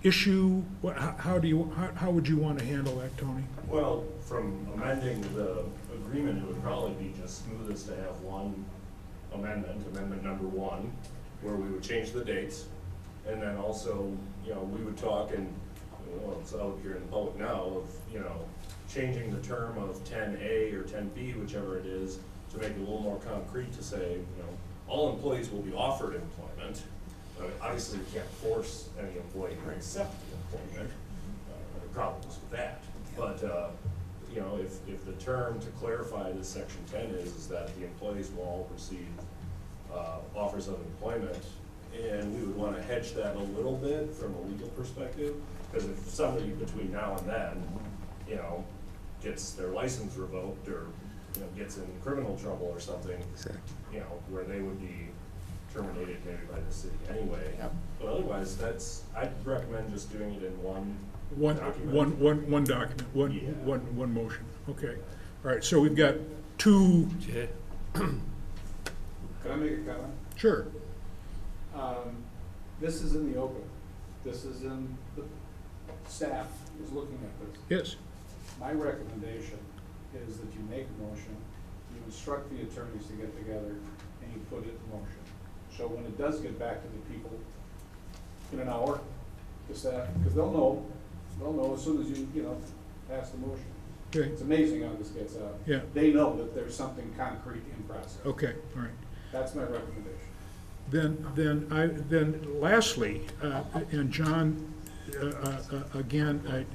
issue? How would you want to handle that, Tony? Well, from amending the agreement, it would probably be just smoothest to have one amendment number 1, where we would change the dates, and then also, we would talk, and it's out here in the public now, of, changing the term of 10A or 10B, whichever it is, to make it a little more concrete, to say, all employees will be offered employment. Obviously, we can't force any employee to accept the employment. There are problems with that. But, if the term to clarify this section 10 is that the employees will all receive offers of employment, and we would want to hedge that a little bit from a legal perspective, because if somebody between now and then, gets their license revoked, or, gets in criminal trouble or something, Exactly. Where they would be terminated maybe by the city anyway. Yep. But otherwise, I'd recommend just doing it in one document. One document, Yeah. one motion, okay. All right, so we've got two. Can I make a comment? Sure. This is in the open. This is in, the staff is looking at this. Yes. My recommendation is that you make a motion, you instruct the attorneys to get together, and you put it in motion. So when it does get back to the people in an hour, the staff, because they'll know as soon as you pass the motion. Okay. It's amazing how this gets out. Yeah. They know that there's something concrete in process. Okay, all right. That's my recommendation. Then lastly, and John, again,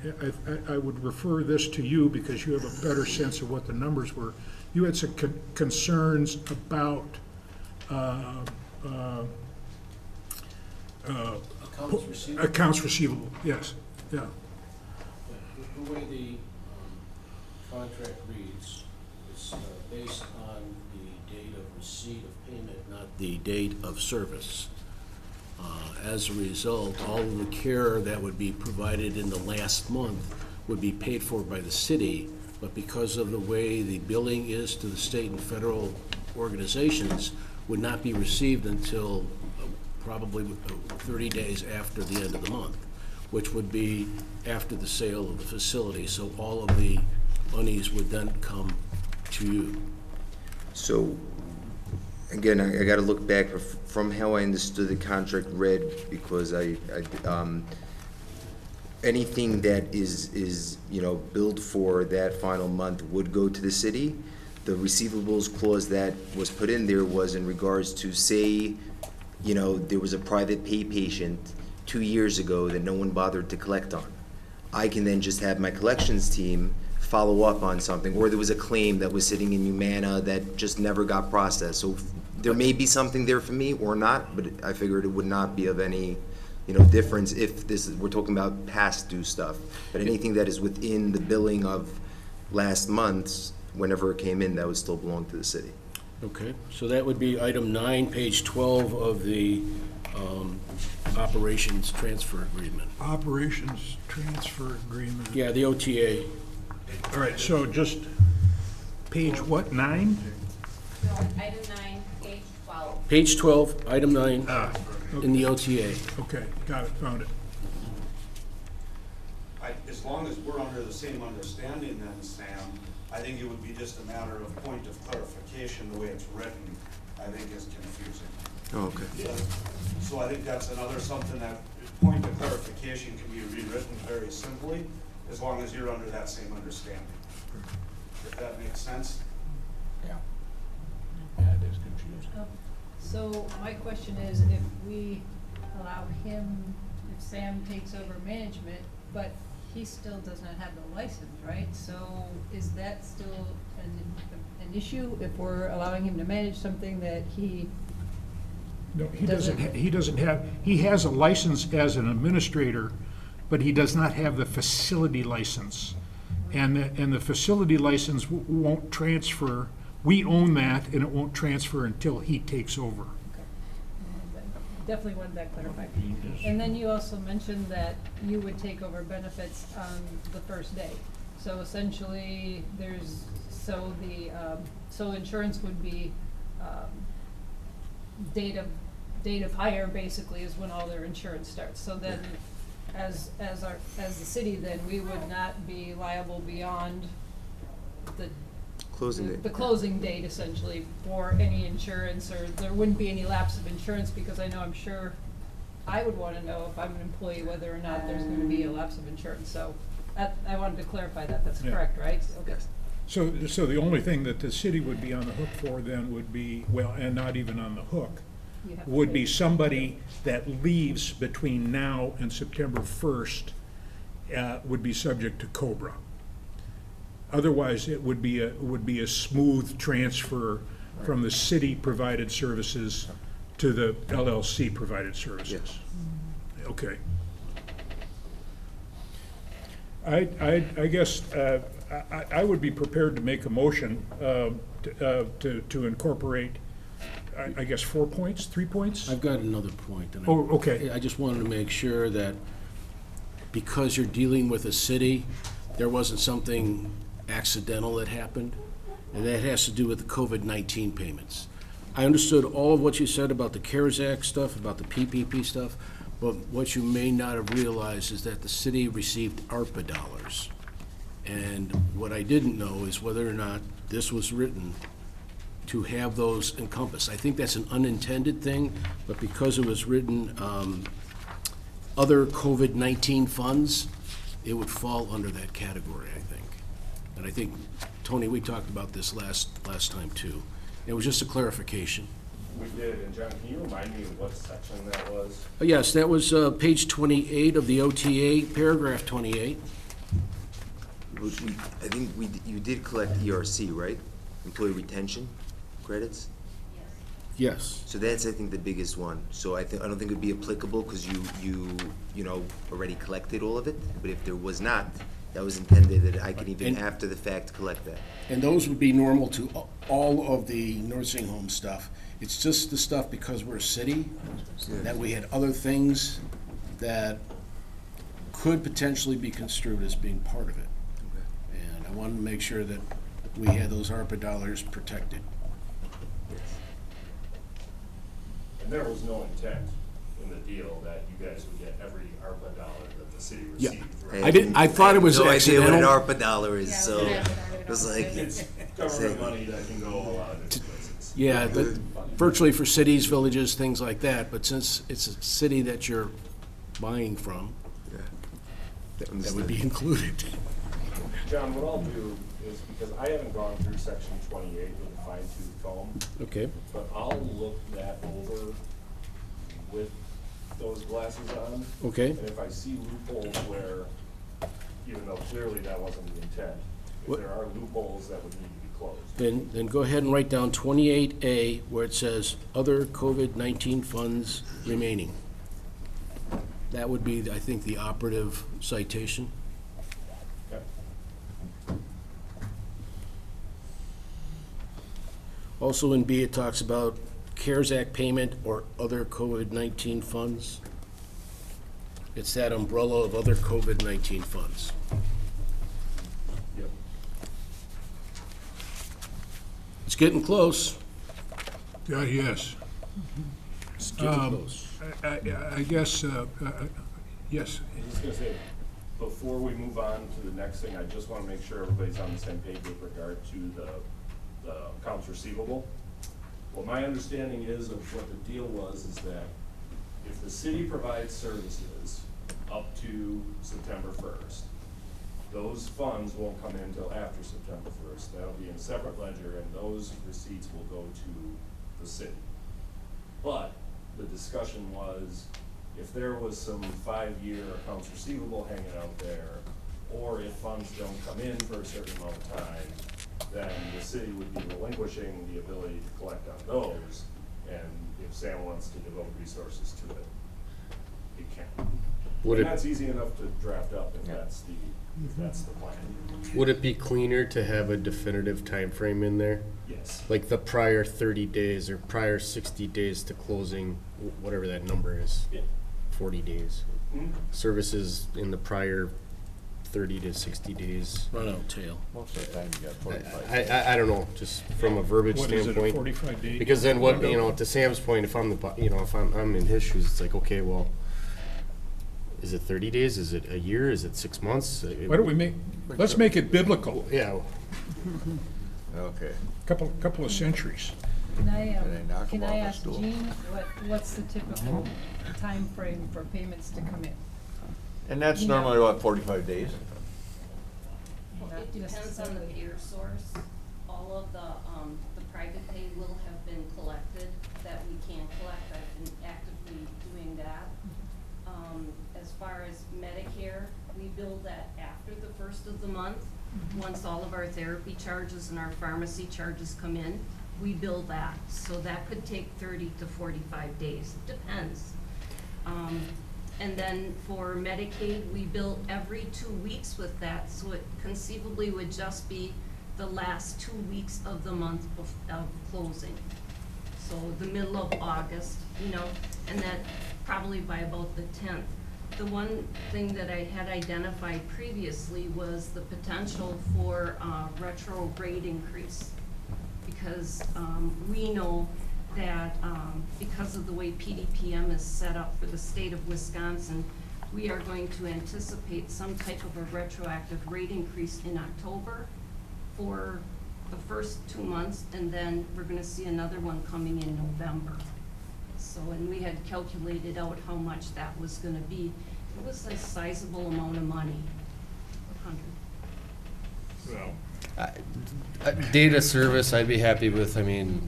I would refer this to you because you have a better sense of what the numbers were. You had some concerns about accounts receivable, yes, yeah. The way the contract reads, it's based on the date of receipt of payment, not the date of service. As a result, all of the care that would be provided in the last month would be paid for by the city, but because of the way the billing is to the state and federal organizations, would not be received until probably 30 days after the end of the month, which would be after the sale of the facility. So all of the monies would then come to you. So, again, I got to look back from how I understood the contract read, because anything that is, you know, billed for that final month would go to the city. The receivables clause that was put in there was in regards to, say, you know, there was a private pay patient 2 years ago that no one bothered to collect on. I can then just have my collections team follow up on something, or there was a claim that was sitting in Humana that just never got processed. So there may be something there for me or not, but I figured it would not be of any, you know, difference if this is, we're talking about past due stuff. But anything that is within the billing of last month's, whenever it came in, that would still belong to the city. Okay, so that would be item 9, page 12 of the operations transfer agreement. Operations transfer agreement. Yeah, the OTA. All right, so just page what, 9? So item 9, page 12. Page 12, item 9, in the OTA. Okay, got it, found it. As long as we're under the same understanding then, Sam, I think it would be just a matter of point of clarification, the way it's written, I think is confusing. Oh, okay. So I think that's another something that, point of clarification can be rewritten very simply, as long as you're under that same understanding. If that makes sense? Yeah. Yeah, it is confusing. So my question is, if we allow him, if Sam takes over management, but he still does not have the license, right? So is that still an issue if we're allowing him to manage something that he? No, he doesn't have, he has a license as an administrator, but he does not have the facility license. And the facility license won't transfer, we own that, and it won't transfer until he takes over. Definitely wanted that clarified. And then you also mentioned that you would take over benefits on the first day. So essentially, so insurance would be, date of hire basically is when all their insurance starts. So then, as the city, then we would not be liable beyond the Closing date. the closing date essentially for any insurance, or there wouldn't be any lapse of insurance, because I'm sure I would want to know if I'm an employee whether or not there's going to be a lapse of insurance. So I wanted to clarify that. That's Yeah. correct, right? Okay. So the only thing that the city would be on the hook for then would be, well, and not even on the hook, You have to would pay. be somebody that leaves between now and September 1st would be subject to COBRA. Otherwise, it would be a smooth transfer from the city-provided services to the LLC-provided services. Yes. Okay. I guess I would be prepared to make a motion to incorporate, I guess, 4 points, 3 points? I've got another point. And Oh, okay. I just wanted to make sure that because you're dealing with a city, there wasn't something accidental that happened, and that has to do with the COVID-19 payments. I understood all of what you said about the CARES Act stuff, about the PPP stuff, but what you may not have realized is that the city received ARPA dollars. And what I didn't know is whether or not this was written to have those encompassed. I think that's an unintended thing, but because it was written, other COVID-19 funds, it would fall under that category, I think. And I think, Tony, we talked about this last time too. It was just a clarification. We did, and John, can you remind me of what section that was? Yes, that was page 28 of the OTA, paragraph 28. I think you did collect ERC, right? Employee retention credits? Yes. So that's, I think, the biggest one. So I don't think it'd be applicable because you know, already collected all of it. But if there was not, that was intended that I could even after the fact collect that. And those would be normal to all of the nursing home stuff. It's just the stuff because we're a city, that we had other things that could potentially be construed as being part of it. And I wanted to make sure that we had those ARPA dollars protected. And there was no intent in the deal that you guys would get every ARPA dollar that the city Yeah. received. I thought it was no accidental. idea what an ARPA dollar is, so it was like It's government money that can go a lot of different places. Yeah, but virtually for cities, villages, things like that, but since it's a city that you're buying from, that would be included. John, what I'll do is, because I haven't gone through section 28 with a fine tooth comb, Okay. but I'll look that over with those glasses on. Okay. And if I see loopholes where, even though clearly that wasn't the intent, if What- there are loopholes that would need to be closed. Then go ahead and write down 28A where it says other COVID-19 funds remaining. That would be, I think, the operative citation. Okay. Also in B, it talks about CARES Act payment or other COVID-19 funds. It's that umbrella of other COVID-19 funds. Yep. It's getting close. Yes. It's getting close. I guess, yes. I was just gonna say, before we move on to the next thing, I just wanna make sure everybody's on the same page with regard to the accounts receivable. What my understanding is of what the deal was is that if the city provides services up to September 1st, those funds won't come in until after September 1st. That'll be in a separate ledger, and those receipts will go to the city. But the discussion was, if there was some 5-year accounts receivable hanging out there, or if funds don't come in for a certain amount of time, then the city would be relinquishing the ability to collect on those, and if Sam wants to devote resources to it, it can. Would And it- that's easy enough to draft up if that's the plan. Would it be cleaner to have a definitive time frame in there? Yes. Like the prior 30 days or prior 60 days to closing, whatever that number is, Yeah. 40 days. Mhm. Services in the prior 30 to 60 days. Run out tail. Most of the time you got 45 I don't know, just from a verbiage What is it, a standpoint. 45-day? Because then what, you know, to Sam's point, if I'm if I'm in his shoes, it's like, okay, well, is it 30 days? Is it a year? Is it 6 months? Why don't we let's make it biblical, Yeah, Okay. couple of centuries. Can And they knock can 'em I off the ask stool. Jean, what's the typical time frame for payments to come in? And that's You know- normally, what, 45 days? Well, it depends on the payer source. All of the private pay will have been collected that we can collect. I've been actively doing that. As far as Medicare, we bill that after the first of the month. Once all of our therapy charges and our pharmacy charges come in, we bill that. So that could take 30 to 45 days, it depends. And then for Medicaid, we bill every 2 weeks with that, so it conceivably would just be the last 2 weeks of the month of closing. So the middle of August, you know, and that probably by about the 10th. The one thing that I had identified previously was the potential for retro rate increase. Because we know that because of the way PDPM is set up for the state of Wisconsin, we are going to anticipate some type of a retroactive rate increase in October for the first 2 months, and then we're gonna see another one coming in November. So, and we had calculated out how much that was gonna be. It was a sizable amount of money, 100. Well, data service, I'd be happy with, I mean,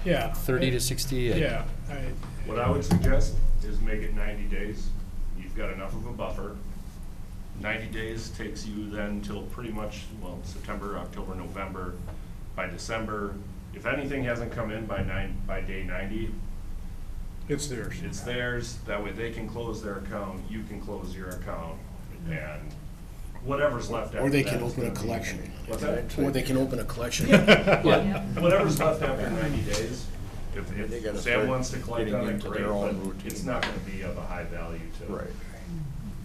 yeah. 30 to 60. Yeah. What I would suggest is make it 90 days. You've got enough of a buffer. 90 days takes you then till pretty much, well, September, October, November. By December, if anything hasn't come in by day 90, It's theirs. it's theirs. That way they can close their account, you can close your account, and whatever's left after that. Or they can is open a gonna be- collection. What's that? Or they can open a collection. Whatever's left after 90 days, They if gotta Sam start wants to collect getting on it, into great, their own but routine. it's not gonna be of a high value to Right,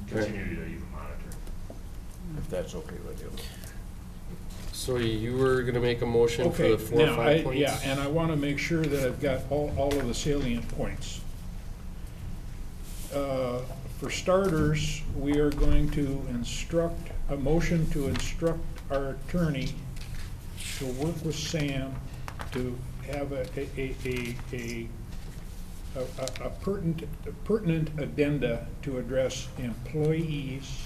continue to even monitor. if that's okay with you. So you were gonna make a motion for Okay, the 4 or now, 5 points? yeah, and I want to make sure that I've got all of the salient points. For starters, we are going to instruct, a motion to instruct our attorney to work with Sam to have a pertinent addenda to address employees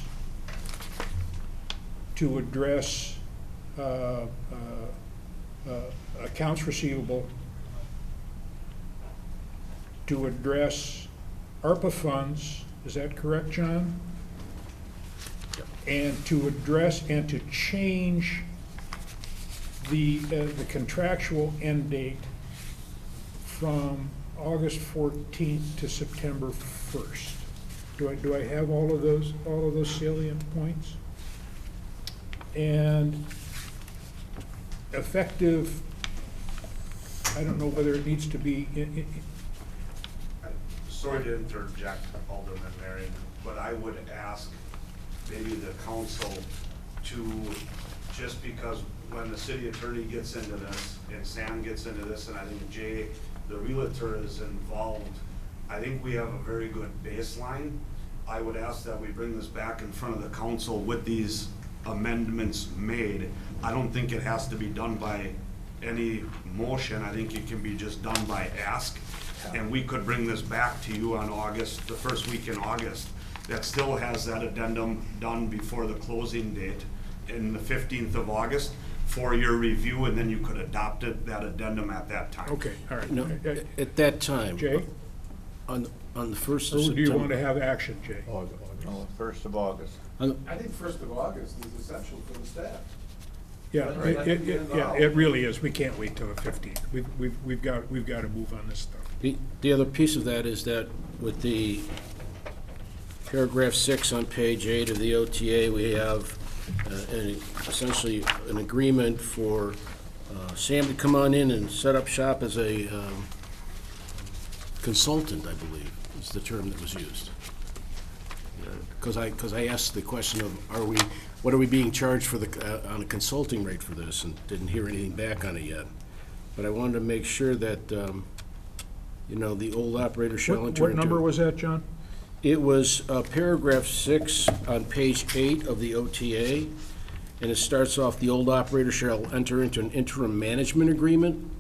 to address accounts receivable, to address ARPA funds, is that correct, John? And to address and to change the contractual end date from August 14th to September 1st. Do I have all of those salient points? And effective, I don't know whether it needs to be Sorry to interject, Alderman Marion, but I would ask maybe the council to, just because when the city attorney gets into this, and Sam gets into this, and I think Jay, the realtor, is involved, I think we have a very good baseline. I would ask that we bring this back in front of the council with these amendments made. I don't think it has to be done by any motion. I think it can be just done by ask. And we could bring this back to you on August, the first week in August, that still has that addendum done before the closing date in the 15th of August for your review, and then you could adopt it, that addendum at that time. okay, all right. No, at that time. Jay? On the first Or of do you want September. to have action, Jay? No, 1st of August. On- I think 1st of August is essential for the staff. Yeah, Right. it really is. We can't wait till the 15th. We've got to move on this stuff. The other piece of that is that with the paragraph 6 on page 8 of the OTA, we have essentially an agreement for Sam to come on in and set up shop as a consultant, I believe, is the term that was used. Because I asked the question of, what are we being charged for on a consulting rate for this, and didn't hear anything back on it yet. But I wanted to make sure that, the old operator shall enter into. What number was that, John? It was paragraph 6 on page 8 of the OTA, and it starts off, the old operator shall enter into an interim management agreement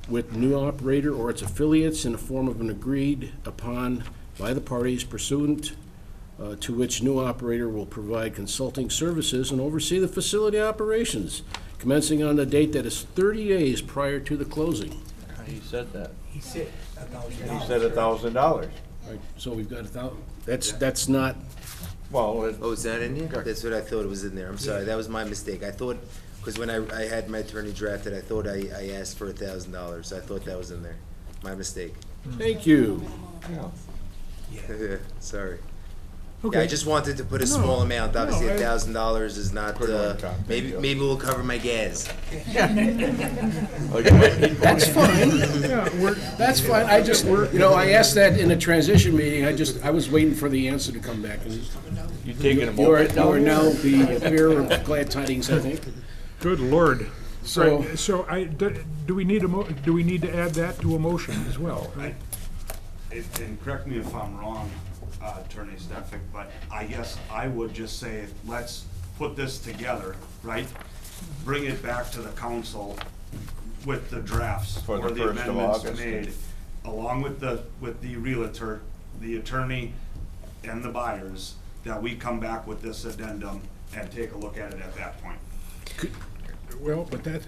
with new operator or its affiliates in the form of an agreed upon by the parties pursuant to which new operator will provide consulting services and oversee the facility operations, commencing on the date that is 30 days prior to the closing. He said that. He said $1,000. He said $1,000. Right, so we've got 1,000, that's not, Well, Oh, is that in here? That's what I thought it was in there. I'm sorry, that was my mistake. I thought, because when I had my attorney drafted, I thought I asked for $1,000. I thought that was in there. My mistake. thank you. Sorry. Okay. Yeah, I just wanted to put a small amount. Obviously, No, I- $1,000 is not, Put it on top. maybe we'll cover my gas. That's fine. Yeah, That's fine, I just, I asked that in a transition meeting, I was waiting for the answer to come back. And You taking a You are moment now? now the bearer of glad tidings, I think. good Lord. So- Right, so do we need to add that to a motion as well? Right? And correct me if I'm wrong, Attorney Stefik, but I guess I would just say, let's put this together, right? Bring it back to the council with the drafts For the or the 1st of amendments August. made, along with the realtor, the attorney, and the buyers, that we come back with this addendum and take a look at it at that point. Well, but that,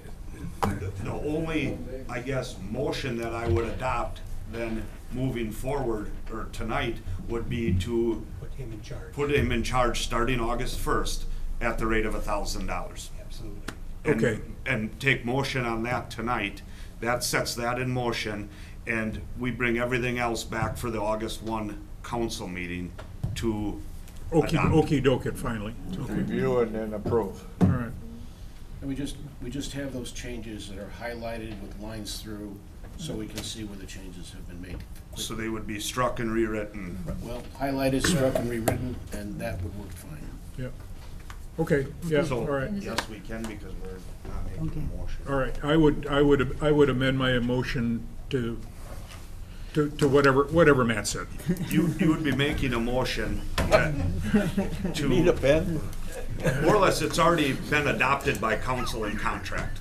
The only, I guess, motion that I would adopt then moving forward, or tonight, would be to Put him in charge. put him in charge starting August 1st at the rate of $1,000. Absolutely. Okay. And take motion on that tonight. That sets that in motion, and we bring everything else back for the August 1 council meeting to adopt. okey doke it finally. Okay. Review and then approve. All right. And we just have those changes that are highlighted with lines through, so we can see where the changes have been made. So they would be struck and rewritten. Well, highlighted, struck, and rewritten, and that would work fine. Yeah. Okay, yeah, So, all right. yes, we can, because we're not making a motion. All right, I would amend my motion to whatever Matt said. You would be making a motion that to. Need a pen? More or less, it's already been adopted by council and contract,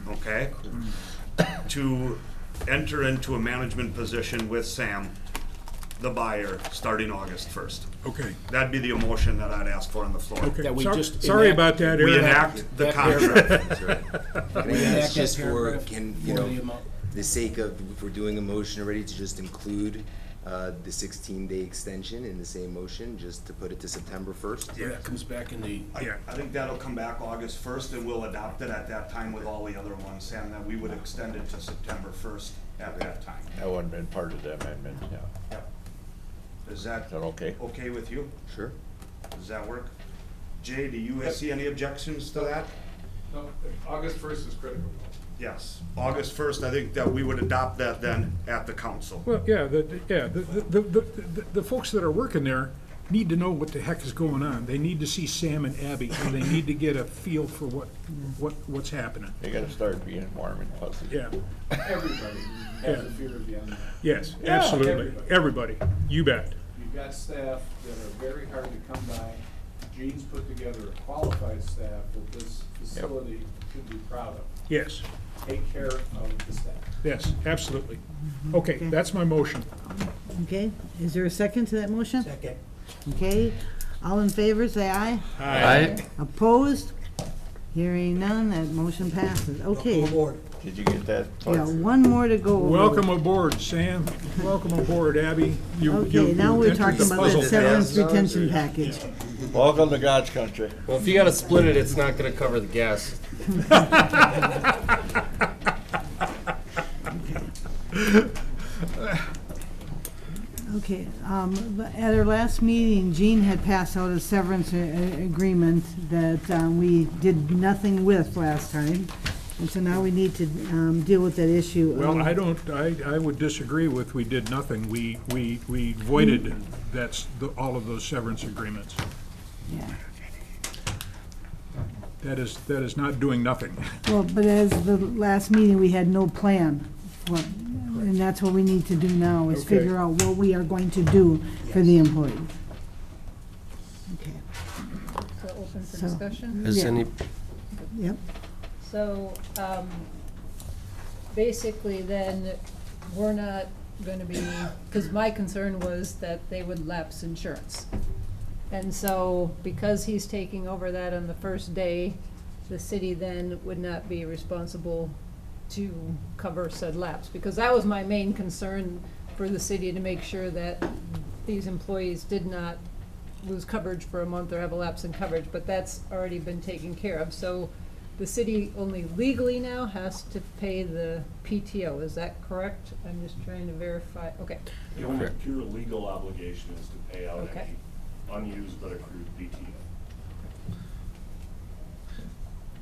okay? To enter into a management position with Sam the buyer starting August 1st. Okay. That'd be the motion that I'd ask for on the floor. Okay. That we just Sorry enact- about that, We Eric. enact the That contract. Can I ask just for, can, you For know, the amount. the sake of, if we're doing a motion already, to just include the 16-day extension in the same motion, just to put it to September 1st? Yeah, it comes back in the, I think that'll come back August 1st, and we'll adopt it at that time with all the other ones, and then we would extend it to September 1st at that time. That wouldn't have been part of the amendment, yeah. Yep. Is that Is that okay? okay with you? Sure. Does that work? Jay, do you see any objections to that? No, August first is critical. Yes, August 1st, I think that we would adopt that then at the council. Well, yeah, the folks that are working there need to know what the heck is going on. They need to see Sam and Abby, and they need to get a feel for what's happening. They gotta start being warm and fuzzy. Yeah, Everybody has a fear of the unknown. yes, absolutely. Everybody. Everybody, you bet. You've got staff that are very hard to come by. Gene's put together a qualified staff that this facility should be proud of. Yes, Take care of the staff. yes, absolutely. Okay, that's my motion. Okay, is there a second to that motion? Second. Okay, all in favor, say aye. Aye. Opposed? Hearing none, that motion passes. Okay, Aboard. Did you get that? yeah, one more to go over. Welcome aboard, Sam. Welcome aboard, Abby. Okay, now we're entered talking the about puzzle. that severance retention package. Welcome to God's country. Well, if you gotta split it, it's not gonna cover the gas. Okay, but at our last meeting, Gene had passed out a severance agreement that we did nothing with last time. And so now we need to deal with that issue. Well, I would disagree with we did nothing. We voided all of those severance agreements. Yeah. That is not doing nothing. Well, but as the last meeting, we had no plan. And that's what we need to do now, is Okay. figure out what we are going to do for the employees. Okay, So open for So- discussion? Is Yeah. any, yep. So, basically then, we're not gonna be, because my concern was that they would lapse insurance. And so, because he's taking over that on the first day, the city then would not be responsible to cover said lapse. Because that was my main concern for the city, to make sure that these employees did not lose coverage for a month or have a lapse in coverage, but that's already been taken care of. So the city only legally now has to pay the PTO, is that correct? I'm just trying to verify, okay. The only pure legal obligation is to pay out Okay. any unused but accrued PTO.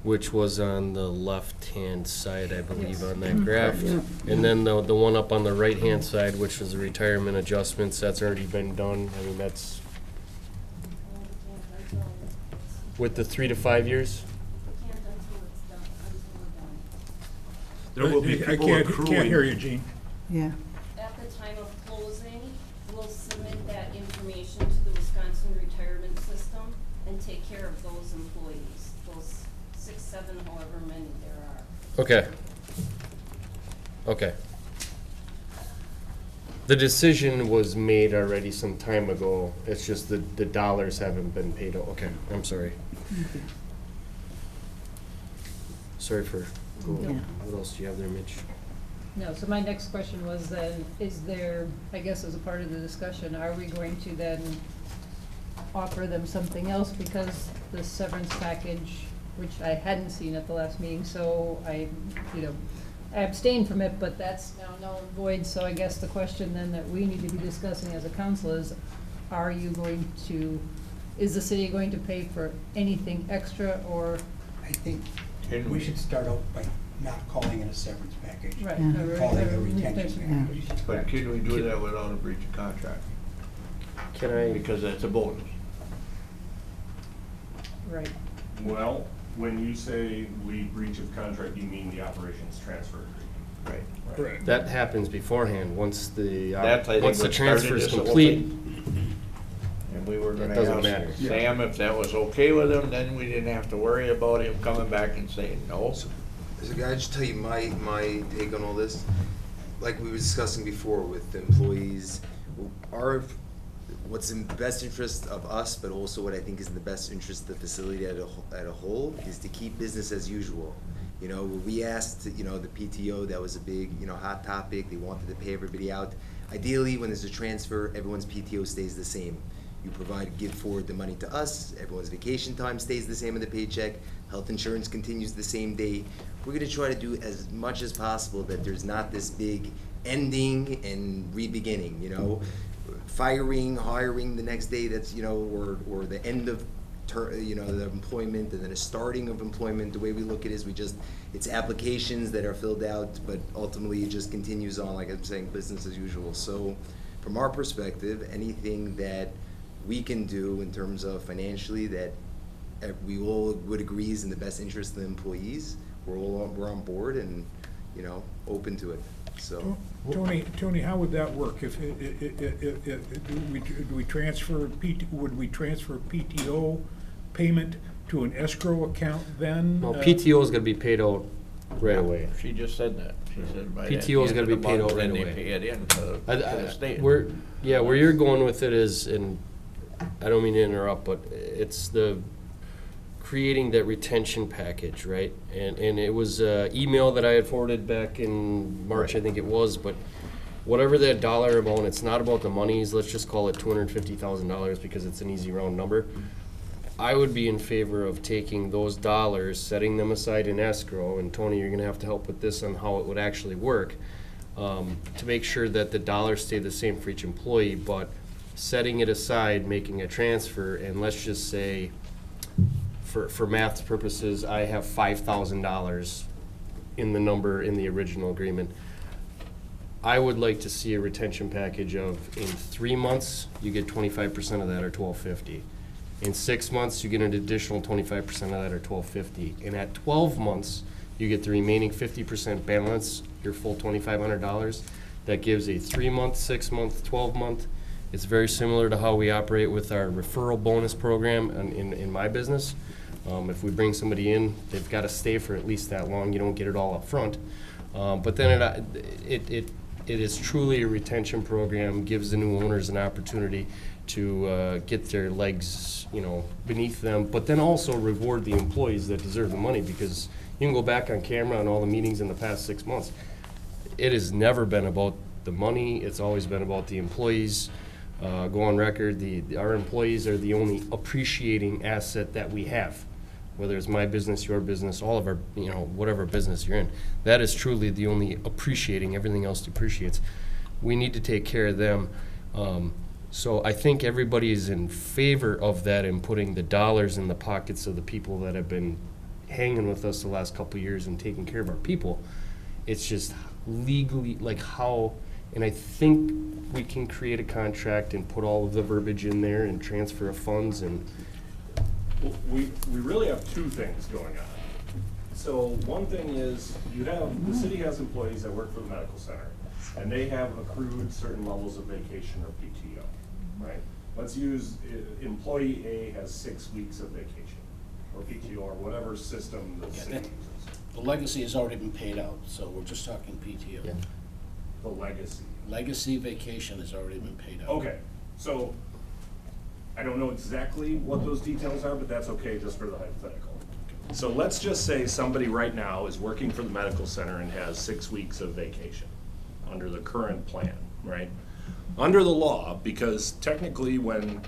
which was on the left-hand side, I believe, on that graph. Yeah. And then the one up on the right-hand side, which is the retirement adjustments, that's already been done. I mean, that's with the 3 to 5 years. There will be I people can't accruing. hear you, Gene. Yeah. At the time of closing, we'll submit that information to the Wisconsin retirement system and take care of those employees, those 6, 7, however many there are. Okay. Okay. The decision was made already some time ago. It's just the dollars haven't been paid. Okay, I'm sorry. Sorry for going. Yeah. What else do you have there, Mitch? No, so my next question was then, is there, I guess as a part of the discussion, are we going to then offer them something else? Because the severance package, which I hadn't seen at the last meeting, so I abstained from it, but that's now null and void. So I guess the question then that we need to be discussing as a council is, is the city going to pay for anything extra, or? I think we should start out by not calling it a severance package. Right. Yeah. Calling it a retention package. But can we do that without a breach of contract? Can I? Because that's a bonus. Right. Well, when you say we breach of contract, you mean the operations transfer agreement. Right. Correct. That happens beforehand, once the, That, I think, once the what started transfer is this whole complete. thing. And we were That gonna doesn't ask matter. Sam if that was okay with him, then we didn't have to worry about him coming back and saying no. So can I just tell you my take on all this? Like we were discussing before with the employees, what's in the best interest of us, but also what I think is in the best interest of the facility at a whole, is to keep business as usual. You know, we asked, you know, the PTO, that was a big, you know, hot topic. They wanted to pay everybody out. Ideally, when there's a transfer, everyone's PTO stays the same. You give forward the money to us, everyone's vacation time stays the same in the paycheck, health insurance continues the same day. We're gonna try to do as much as possible that there's not this big ending and re-beginning, you know? Firing, hiring the next day, that's, you know, or the end of you know, the employment, and then a starting of employment. The way we look at it is it's applications that are filled out, but ultimately it just continues on, like I'm saying, business as usual. So from our perspective, anything that we can do in terms of financially that we all would agree is in the best interest of the employees, we're on board and, you know, open to it. So Tony, how would that work? If would we transfer PTO payment to an escrow account then? No, PTO is gonna be paid out right away. She just said that. She said by PTO is gonna be paid out right then away. they pay it in to the state. Where you're going with it is, and I don't mean to interrupt, but it's the creating that retention package, right? And it was an email that I had forwarded back in March, I think it was, but whatever that dollar amount, it's not about the monies, let's just call it $250,000 because it's an easy round number. I would be in favor of taking those dollars, setting them aside in escrow, and Tony, you're gonna have to help with this on how it would actually work, to make sure that the dollars stay the same for each employee, but setting it aside, making a transfer, and let's just say, for math purposes, I have $5,000 in the number in the original agreement. I would like to see a retention package of, in 3 months, you get 25% of that, or $1,250. In 6 months, you get an additional 25% of that, or $1,250. And at 12 months, you get the remaining 50% balance, your full $2,500. That gives a 3-month, 6-month, 12-month. It's very similar to how we operate with our referral bonus program in my business. If we bring somebody in, they've got to stay for at least that long. You don't get it all up front. But then it is truly a retention program, gives the new owners an opportunity to get their legs, you know, beneath them, but then also reward the employees that deserve the money, because you can go back on camera on all the meetings in the past 6 months. It has never been about the money. It's always been about the employees. Go on record, our employees are the only appreciating asset that we have. Whether it's my business, your business, all of our, you know, whatever business you're in, that is truly the only appreciating. Everything else depreciates. We need to take care of them. So I think everybody is in favor of that and putting the dollars in the pockets of the people that have been hanging with us the last couple of years and taking care of our people. It's just legally, like how, and I think we can create a contract and put all of the verbiage in there and transfer of funds and. We really have two things going on. So one thing is, the city has employees that work for the medical center, and they have accrued certain levels of vacation or PTO, right? Let's use, employee A has 6 weeks of vacation, or PTO, or whatever system the city uses. The legacy has already been paid out, so we're just talking PTO. Yeah. The legacy. Legacy vacation has already been paid out. Okay, so I don't know exactly what those details are, but that's okay just for the hypothetical. So let's just say somebody right now is working for the medical center and has 6 weeks of vacation under the current plan, right? Under the law, because technically when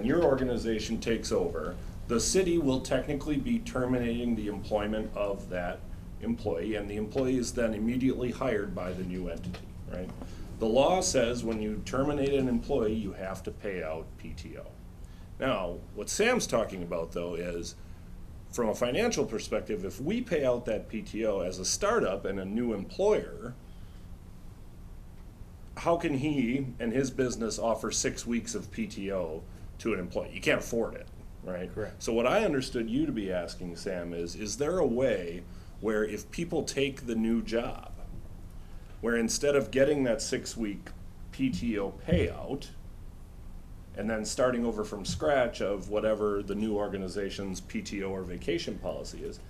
your organization takes over, the city will technically be terminating the employment of that employee, and the employee is then immediately hired by the new entity, right? The law says when you terminate an employee, you have to pay out PTO. Now, what Sam's talking about, though, is from a financial perspective, if we pay out that PTO as a startup and a new employer, how can he and his business offer 6 weeks of PTO to an employee? You can't afford it, right? Correct. So what I understood you to be asking, Sam, is there a way where if people take the new job, where instead of getting that 6-week PTO payout, and then starting over from scratch of whatever the new organization's PTO or vacation policy is,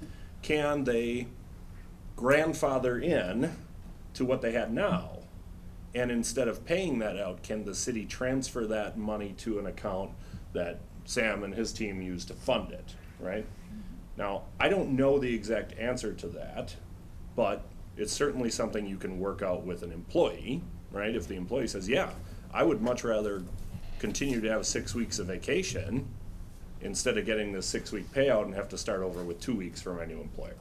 can they grandfather in to what they have now And instead of paying that out, can the city transfer that money to an account that Sam and his team use to fund it, right? Now, I don't know the exact answer to that, but it's certainly something you can work out with an employee, right? If the employee says, yeah, I would much rather continue to have 6 weeks of vacation instead of getting this 6-week payout and have to start over with 2 weeks for my new employer,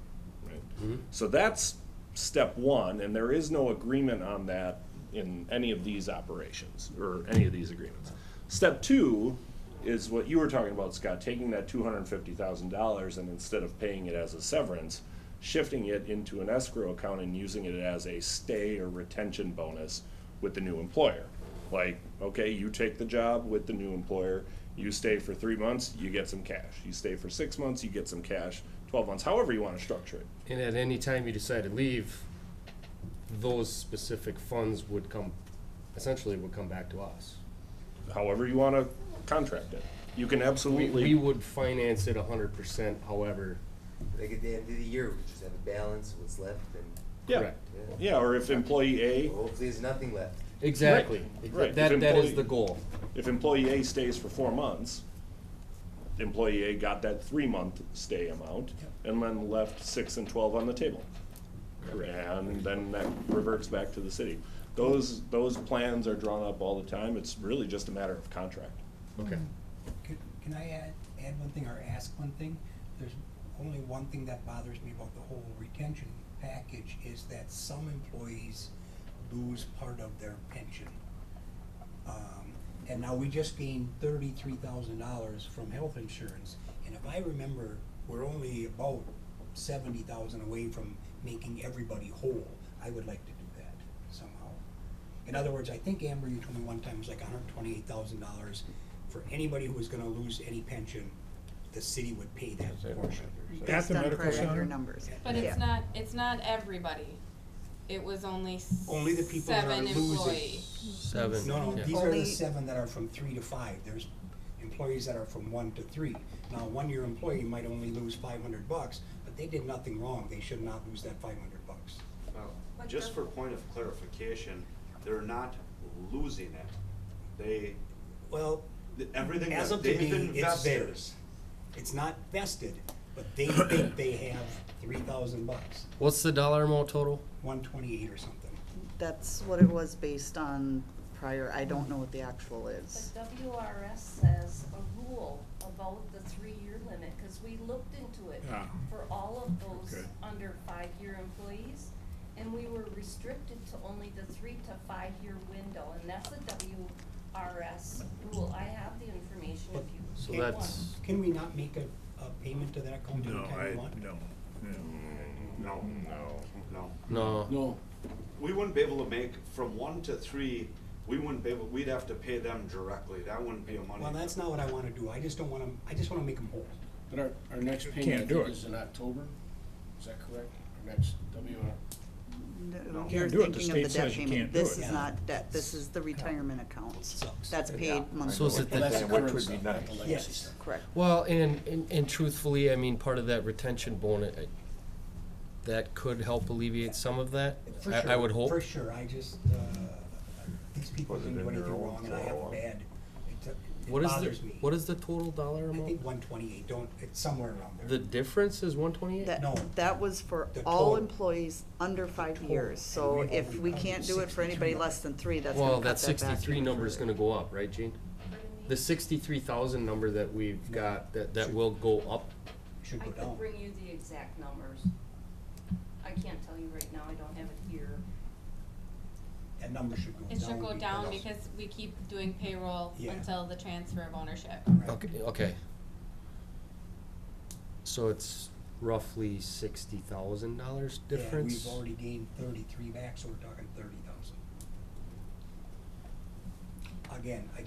right? So that's step one, and there is no agreement on that in any of these operations or any of these agreements. Step two is what you were talking about, Scott, taking that $250,000 and instead of paying it as a severance, shifting it into an escrow account and using it as a stay or retention bonus with the new employer. Like, okay, you take the job with the new employer, you stay for 3 months, you get some cash. You stay for 6 months, you get some cash, 12 months, however you want to structure it. And at any time you decide to leave, those specific funds would come, essentially would come back to us. However you want to contract it. You can absolutely. We would finance it 100%, however. Like at the end of the year, we just have a balance, what's left, and. Yeah. Correct. Yeah, or if employee A. Well, hopefully there's nothing left. Exactly. Right. That If is employee- the goal. If employee A stays for 4 months, employee A got that 3-month stay amount and then left 6 and 12 on the table. And then that reverts back to the city. Those plans are drawn up all the time. It's really just a matter of contract. Okay. Can I add one thing or ask one thing? There's only one thing that bothers me about the whole retention package is that some employees lose part of their pension. And now we just gained $33,000 from health insurance, and if I remember, we're only about 70,000 away from making everybody whole. I would like to do that somehow. In other words, I think, Amber, you told me one time it was like $128,000 for anybody who was gonna lose any pension, the city would pay that portion. At Based the on medical prior center? year numbers. But Yeah. it's not everybody. It was only Only the people that are 7 losing. employees. 7. No, yeah. these are the Only- 7 that are from 3 to 5. There's employees that are from 1 to 3. Now, 1-year employee might only lose $500, but they did nothing wrong. They should not lose that $500. Just for point of clarification, they're not losing it. They, Well, everything as that of they've today, it's invested. theirs. It's not vested, but they think they have $3,000, What's the dollar amount total? 128 or something. That's what it was based on prior, I don't know what the actual is. But WRS says a rule about the 3-year limit, cause we looked into it Yeah. for all of those Okay. under 5-year employees, and we were restricted to only the 3 to 5-year window, and that's a WRS rule. I have the information if you So want. that's, Can we not make a payment to that account anytime we want? No. No, no. no. No, We wouldn't be able to make, from 1 to 3, we wouldn't be able, we'd have to pay them directly. That wouldn't be a money. Well, that's not what I wanna do. I just don't wanna, I just wanna make them whole. but our next Can't payment, I do think, it. is in October, is that correct? Our next WR, No, Can't You're do it. The thinking state of the debt says you payment. can't do This it. is not debt, this is the retirement accounts. Sucks. That's paid monthly. So is it well, that's the the, current stuff, not the legacy Yes. stuff. Correct. well, and truthfully, I mean, part of that retention bonus, that could help alleviate some of that, For I sure, would hope. For sure, I just, these people didn't do anything wrong and I have a bad, it What is bothers the, me. what is the total dollar I amount? think 128, it's somewhere around there. The difference is 128? That, No. that was for The all total. employees under 5 Total. years, And so we've if already we done can't do it for 63 anybody less than 3, that's Well, gonna that cut that back 63 even number is further. gonna go up, right, Gene? The 63,000 number that we've got, that will go up. Should I go could down. bring you the exact numbers. I can't tell you right now, I don't have it here. That number should go down. It should go down because- because we keep doing payroll Yeah. until the transfer of ownership. Right. Okay. So it's roughly $60,000 difference? Yeah, we've already gained 33 back, so we're talking 30,000. Again, I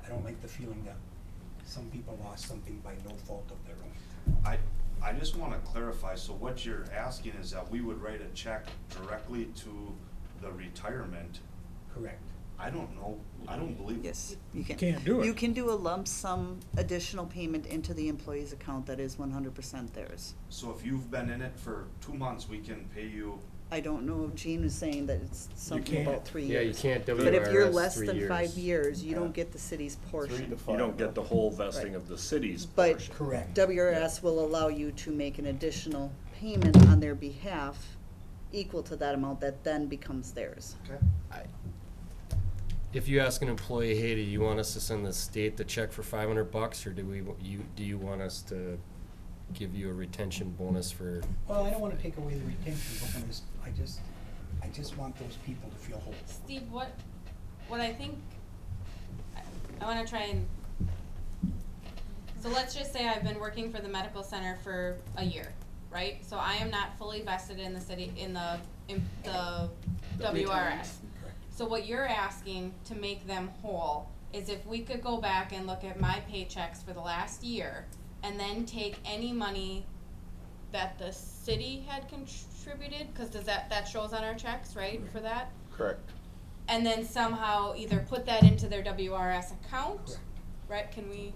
don't like the feeling that some people lost something by no fault of their own. I just wanna clarify, so what you're asking is that we would write a check directly to the retirement. Correct. I don't know, I don't believe. Yes, you can. Can't do it. You can do a lump sum additional payment into the employee's account that is 100% theirs. So if you've been in it for 2 months, we can pay you I don't know if Gene was saying that it's something can't. about 3 years. Yeah, you can't But if you're WRS less 3 than 5 years. years, you don't get the city's portion. You don't get the whole vesting of the city's But portion. Correct. WRS will allow you to make an additional payment on their behalf equal to that amount that then becomes theirs. If you ask an employee, hey, do you want us to send the state the check for $500, or do you want us to give you a retention bonus for? Well, I don't wanna take away the retention bonus, I just want those people to feel whole. Steve, what I think, I wanna try and, so let's just say I've been working for the medical center for a year, right? So I am not fully vested in the city, in the WRS. So what you're asking to make them whole is if we could go back and look at my paychecks for the last year and then take any money that the city had contributed, cause that shows on our checks, right, for that? Correct. And then somehow either put that into their WRS account, right, can we,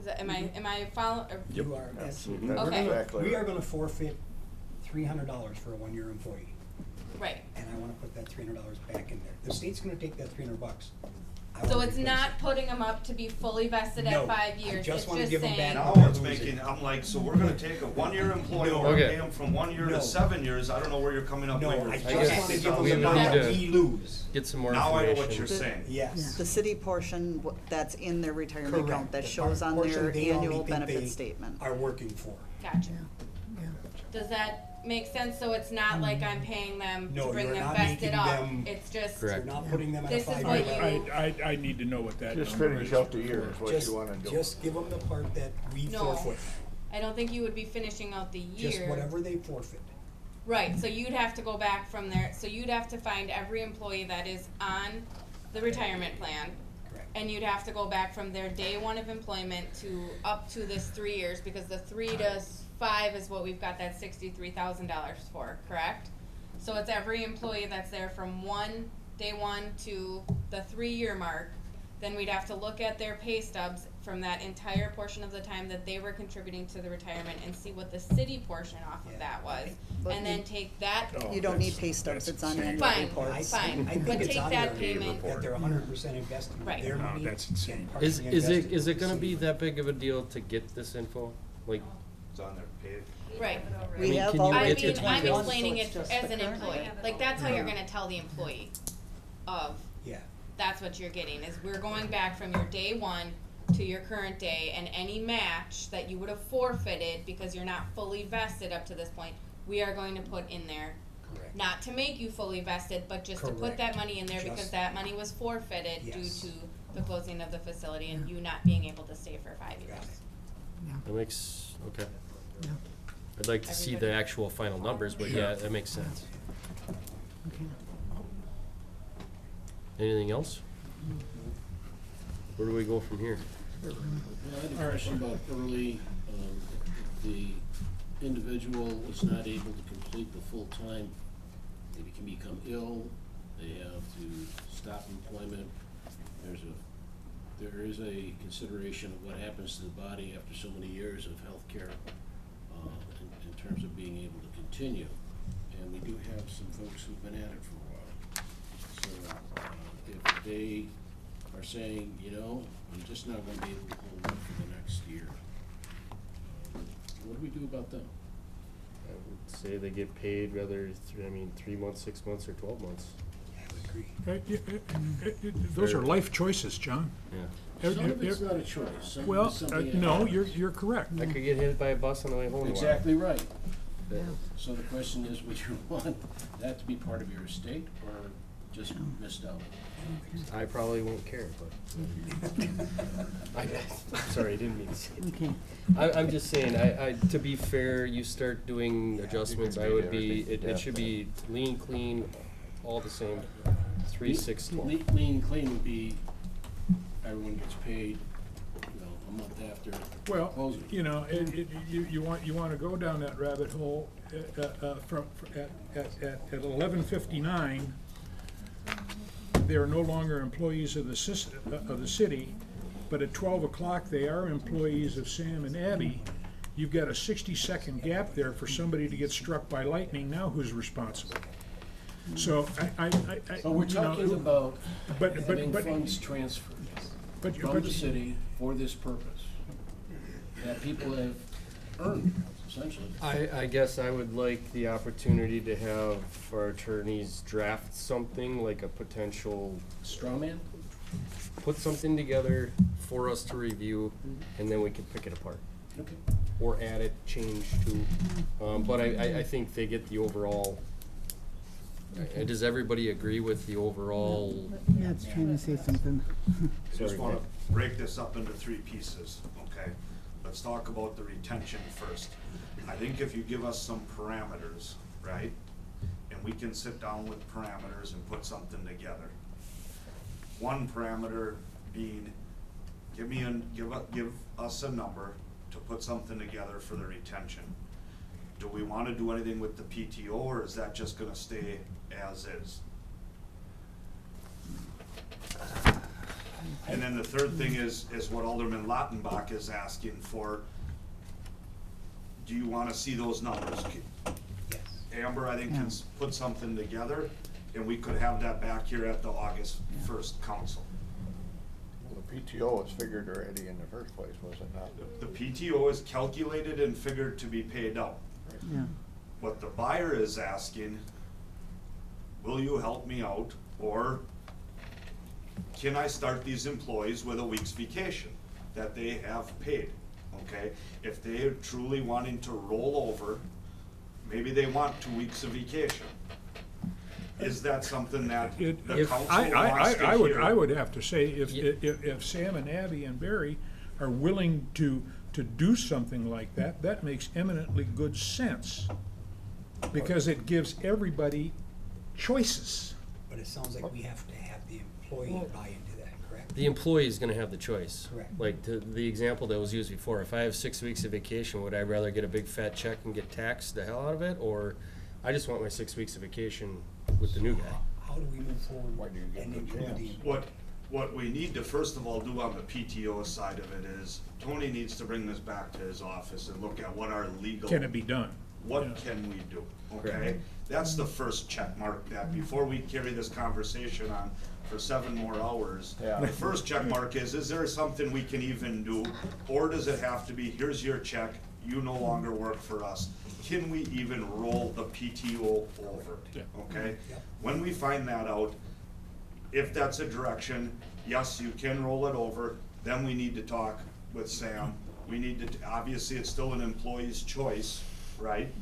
is that, am I following? You are, that's, Okay. Exactly. we are gonna forfeit $300 for a 1-year employee. Right, And I wanna put that $300 back in there. The state's gonna take that $300. I so wanna it's replace not it. putting them up to be fully vested No, at 5 I years, just it's wanna just give 'em saying. back. Now it's making, I'm like, so we're gonna take a 1-year employee, No. we're gonna Okay. pay him from 1 year No. to 7 years, I don't know where you're coming up No, with I your just guess wanna give them the we amount need that to we lose. Get some more Now I know information. what you're saying. Yes. The city portion, that's in their retirement account, Correct. that The shows on portion their they only annual think benefit they statement. Are working for. Gotcha. Does that make sense? So it's not like I'm paying them to No, bring you're them not vested making up, them- it's just. Correct. You're not putting them in a This is 5-year. what you- I need to know what that Just number finish is. out the year is what Just, you wanna do. just give them the part that we No, forfeit. I don't think you would be finishing out the year. Just whatever they forfeit. Right, so you'd have to go back from there, so you'd have to find every employee that is on the retirement plan. Correct. And you'd have to go back from their day one of employment to up to this 3 years, because the 3 to 5 is what we've got that $63,000 for, correct? So it's every employee that's there from day one to the 3-year mark. Then we'd have to look at their pay stubs from that entire portion of the time that they were contributing to the retirement and see what the city portion off of that was. But And then take that, You don't need pay stubs, it's on annual Fine. reports. Fine. I But think it's take on that there payment- that they're 100% invested in Right. their No, money. that's insane. and partially Is invested it in the gonna be city. that big of a deal to get this info? Like, It's on their page. right. We mean, have can you already. get I'm details? explaining So it's it just as the an current employee, rate. like that's how you're gonna tell the employee of, Yeah. that's what you're getting, is we're going back from your day one to your current day, and any match that you would have forfeited because you're not fully vested up to this point, we are going to put in there. Correct. Not to make you fully vested, but just to put Correct. that money in there because Just- that money was forfeited due Yes. to the closing of the facility and you not being able to stay for 5 years. Got it. that makes, okay. I'd like to see the Everybody- actual final numbers, but yeah, that makes sense. Anything else? Where do we go from here? Well, I had a question about early, if the individual is not able to complete the full time, they can become ill, they have to stop employment. There is a consideration of what happens to the body after so many years of healthcare, in terms of being able to continue. And we do have some folks who've been at it for a while. So, if they are saying, I'm just not gonna be able to hold up for the next year, what do we do about them? I would say they get paid whether, 3 months, 6 months, or 12 months. I would agree. Those are life choices, John. Yeah. Some of it's not a choice, some of Well, it's something that no, happens. you're correct. I could get hit by a bus on the way home tomorrow. Exactly right. So the question is, would you want that to be part of your estate or just missed out? I probably won't care, but. I'm sorry, I didn't mean to say that. Okay. I'm just saying, to be fair, you start doing adjustments, I would be, it should be lean, clean, all the same, 3, 6, 12. Lean, clean would be, everyone gets paid, a month after Well, closing. you want to go down that rabbit hole at 11:59. They are no longer employees of the city, but at 12 o'clock they are employees of Sam and Abby. You've got a 60-second gap there for somebody to get struck by lightning. Now who's responsible? So So we're you know, talking about but- having but- funds transferred but- from but- the city for this purpose, that people have earned, essentially. I guess I would like the opportunity to have our attorneys draft something, like a potential, Straw man? put something together for us to review, and then we can pick it apart. Okay. Or add it, change to, but I think they get the overall, does everybody agree with the overall? Matt's trying to say something. I just wanna break this up into three pieces, okay? Let's talk about the retention first. I think if you give us some parameters, right? And we can sit down with parameters and put something together. One parameter being, give us a number to put something together for the retention. Do we wanna do anything with the PTO, or is that just gonna stay as is? And then the third thing is what Alderman Lautenbach is asking for. Do you wanna see those numbers? Yes. Amber, I think, can put something together, and we could have that back here at the August 1st council. Well, the PTO was figured already in the first place, was it not? The PTO is calculated and figured to be paid out. Yeah. What the buyer is asking, will you help me out, or can I start these employees with a week's vacation that they have paid, okay? If they're truly wanting to roll over, maybe they want 2 weeks of vacation. Is that something that the council wants to hear? I would have to say, if Sam and Abby and Barry are willing to do something like that, that makes eminently good sense. Because it gives everybody choices. But it sounds like we have to have the employee buy into that, correct? The employee is gonna have the choice. Correct. Like, the example that was used before, if I have 6 weeks of vacation, would I rather get a big fat check and get taxed the hell out of it, or I just want my 6 weeks of vacation with the new guy? How do we move forward Why do you give and them a include the chance? What we need to first of all do on the PTO side of it is, Tony needs to bring this back to his office and look at what our legal. Can it be done? What Yeah. can we do, okay? That's the first check mark, that before we carry this conversation on for 7 more hours, Yeah. the first check mark is there something we can even do? Or does it have to be, here's your check, you no longer work for us? Can we even roll the PTO over, okay? Yep. When we find that out, if that's a direction, yes, you can roll it over, then we need to talk with Sam. We need to, obviously, it's still an employee's choice, right?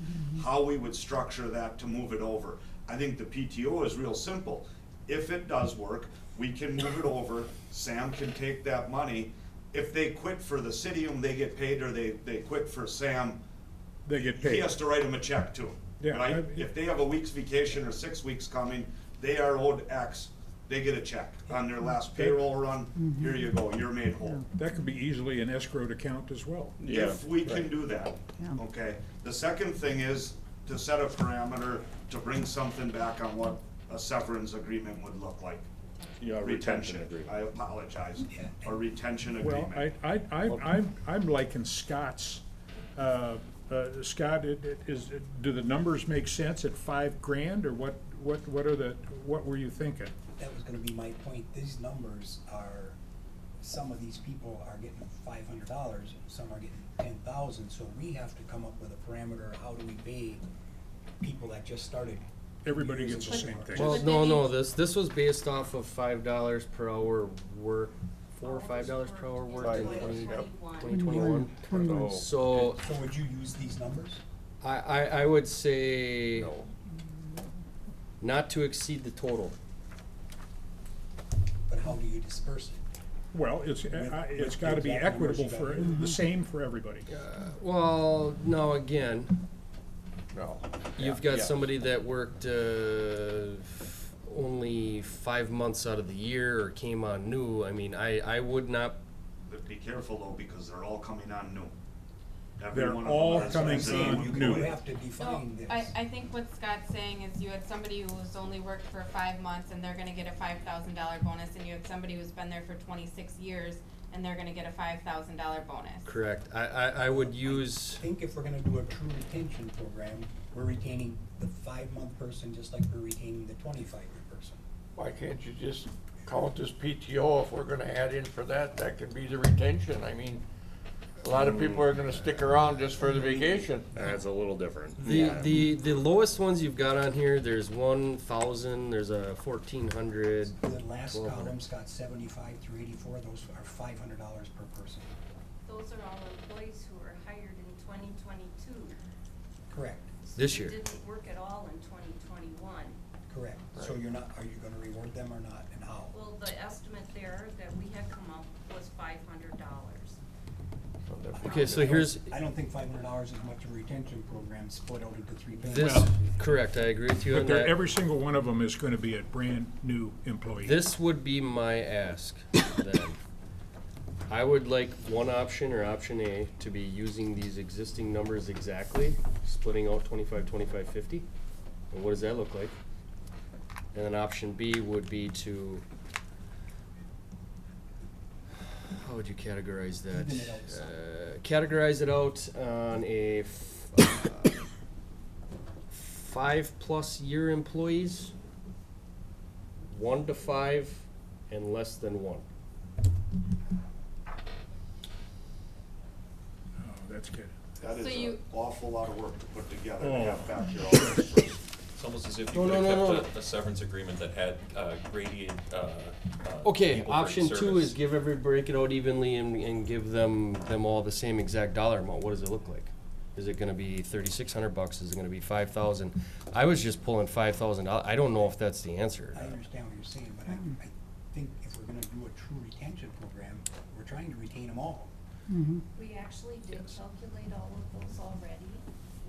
How we would structure that to move it over. I think the PTO is real simple. If it does work, we can move it over, Sam can take that money. If they quit for the city and they get paid, or they quit for Sam, They get he paid. has to write them a check too, Yeah, right? If they have a week's vacation or 6 weeks coming, they are owed X, they get a check on their last payroll run, here you go, you're made whole. That could be easily an escrowed account as well. If we can do that, Yeah. okay? The second thing is to set a parameter to bring something back on what a severance agreement would look like. Yeah, retention agreement. I apologize, Yeah. a retention Well, agreement. I'm liking Scott's. Scott, do the numbers make sense at $5,000, or what were you thinking? That was gonna be my point. These numbers are, some of these people are getting $500, some are getting 10,000, so we have to come up with a parameter. How do we pay people that just started? Everybody years gets the ago? same thing. Well, no, this was based off of $5 per hour work, $4 or $5 per hour work in 2021. 21. So, So would you use these numbers? I would say not to exceed the total. But how do you disperse it? Well, it's gotta be exact numbers equitable you for, got. the same for everybody. Well, no, again, No. you've got somebody that worked only 5 months out of the year or came on new. I mean, I would not. But be careful though, because they're all coming on new. They're Every one of them all has coming been on saying, new. You have to No, define this. I think what Scott's saying is you had somebody who's only worked for 5 months and they're gonna get a $5,000 bonus, and you had somebody who's been there for 26 years and they're gonna get a $5,000 bonus. Correct. I would use, I think if we're gonna do a true retention program, we're retaining the 5-month person just like we're retaining the 25-year person. Why can't you just count as PTO if we're gonna add in for that? That could be the retention. I mean, a lot of people are gonna stick around just for the vacation. That's a little different. the lowest ones you've got on here, there's 1,000, there's a 1,400. The last 1,200. column's got 75 through 84, those are $500 per person. Those are all employees who were hired in 2022. Correct, This So year. they didn't work at all in 2021. correct. So you're not, are you gonna reward them or not, and how? Well, the estimate there that we had come up was $500. Okay, so here's, I don't think $500 is much of a retention program split out into 3 payments. this, Well, correct, I agree with you on But they're- that. every single one of them is gonna be a brand-new employee. This would be my ask then. I would like one option, or option A, to be using these existing numbers exactly, splitting out 25, 25, 50. And what does that look like? And then option B would be to, how would you categorize that? Even it out some. Categorize it out on a 5+ year employees, 1 to 5, and less than 1. Oh, that's good. That So is you- an awful lot of work to put together Oh. to have back here all this. It's almost as if No, you would no, no, accept a severance agreement that had gradient, Okay, people for option 2 service. is give break it out evenly and give them all the same exact dollar amount. What does it look like? Is it gonna be $3,600? Is it gonna be 5,000? I was just pulling $5,000. I don't know if that's the answer. I understand what you're saying, but I think if we're gonna do a true retention program, we're trying to retain them all. We actually did calculate all of those already.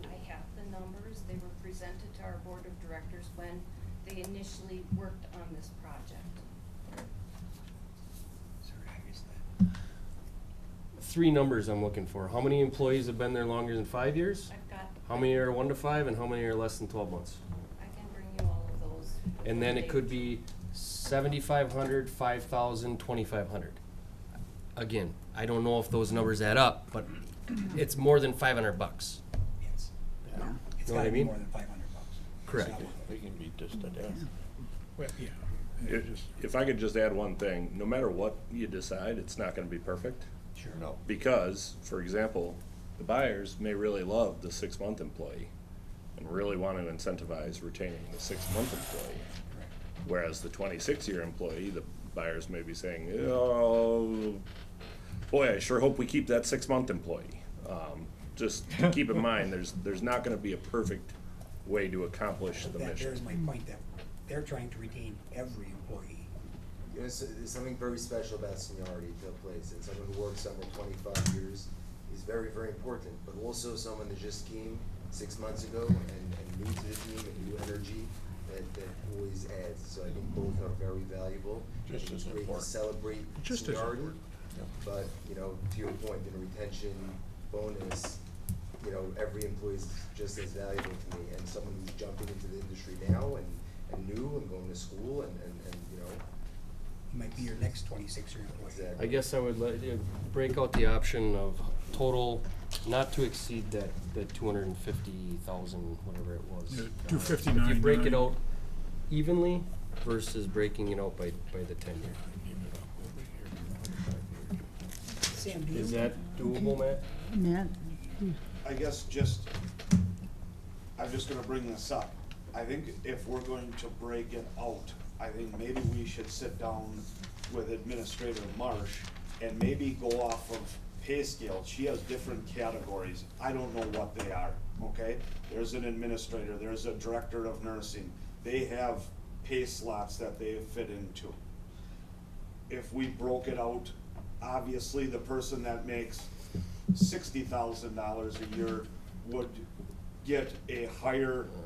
I have the numbers. They were presented to our board of directors when they initially worked on this project. Sorry, I missed that. 3 numbers I'm looking for. How many employees have been there longer than 5 years? I've got. How many are 1 to 5, and how many are less than 12 months? I can bring you all of those. And then it could Monday. be 7,500, 5,000, 2,500. Again, I don't know if those numbers add up, but it's more than $500. Yes. It's Know what I gotta be mean? more than $500. Correct. It's not worth We can be just to death. Well, yeah. If I could just add one thing, no matter what you decide, it's not gonna be perfect. it. Sure. No. Because, for example, the buyers may really love the 6-month employee and really want to incentivize retaining the 6-month employee. Correct. Whereas the 26-year employee, the buyers may be saying, oh, boy, I sure hope we keep that 6-month employee. Just to keep in mind, there's not gonna be a perfect way to accomplish the That, there's mission. my point, that they're trying to retain every employee. You know, there's something very special about seniority to a place, and someone who works somewhere 25 years is very, very important, but also someone that just came 6 months ago and new to the team and new energy, that always adds. So I think both are very valuable. Just I think as it's great to important. celebrate Just as seniority, important. but, you know, to your point, in a retention bonus, you know, every employee is just as valuable to me, and someone who's jumping into the industry now and new and going to school and you know, He might be your next 26-year employee. exactly. I guess I would break out the option of total, not to exceed that 250,000, whatever it was. Yeah, If 259, you break it 9. out evenly versus breaking it out by the 10 year. Sam, do you? Is that doable, Matt? Matt? I guess I'm just gonna bring this up. I think if we're going to break it out, I think maybe we should sit down with Administrator Marsh and maybe go off of pay scale. She has different categories. I don't know what they are, okay? There's an administrator, there's a director of nursing. They have pay slots that they fit into. If we broke it out, obviously the person that makes $60,000 a year would get a higher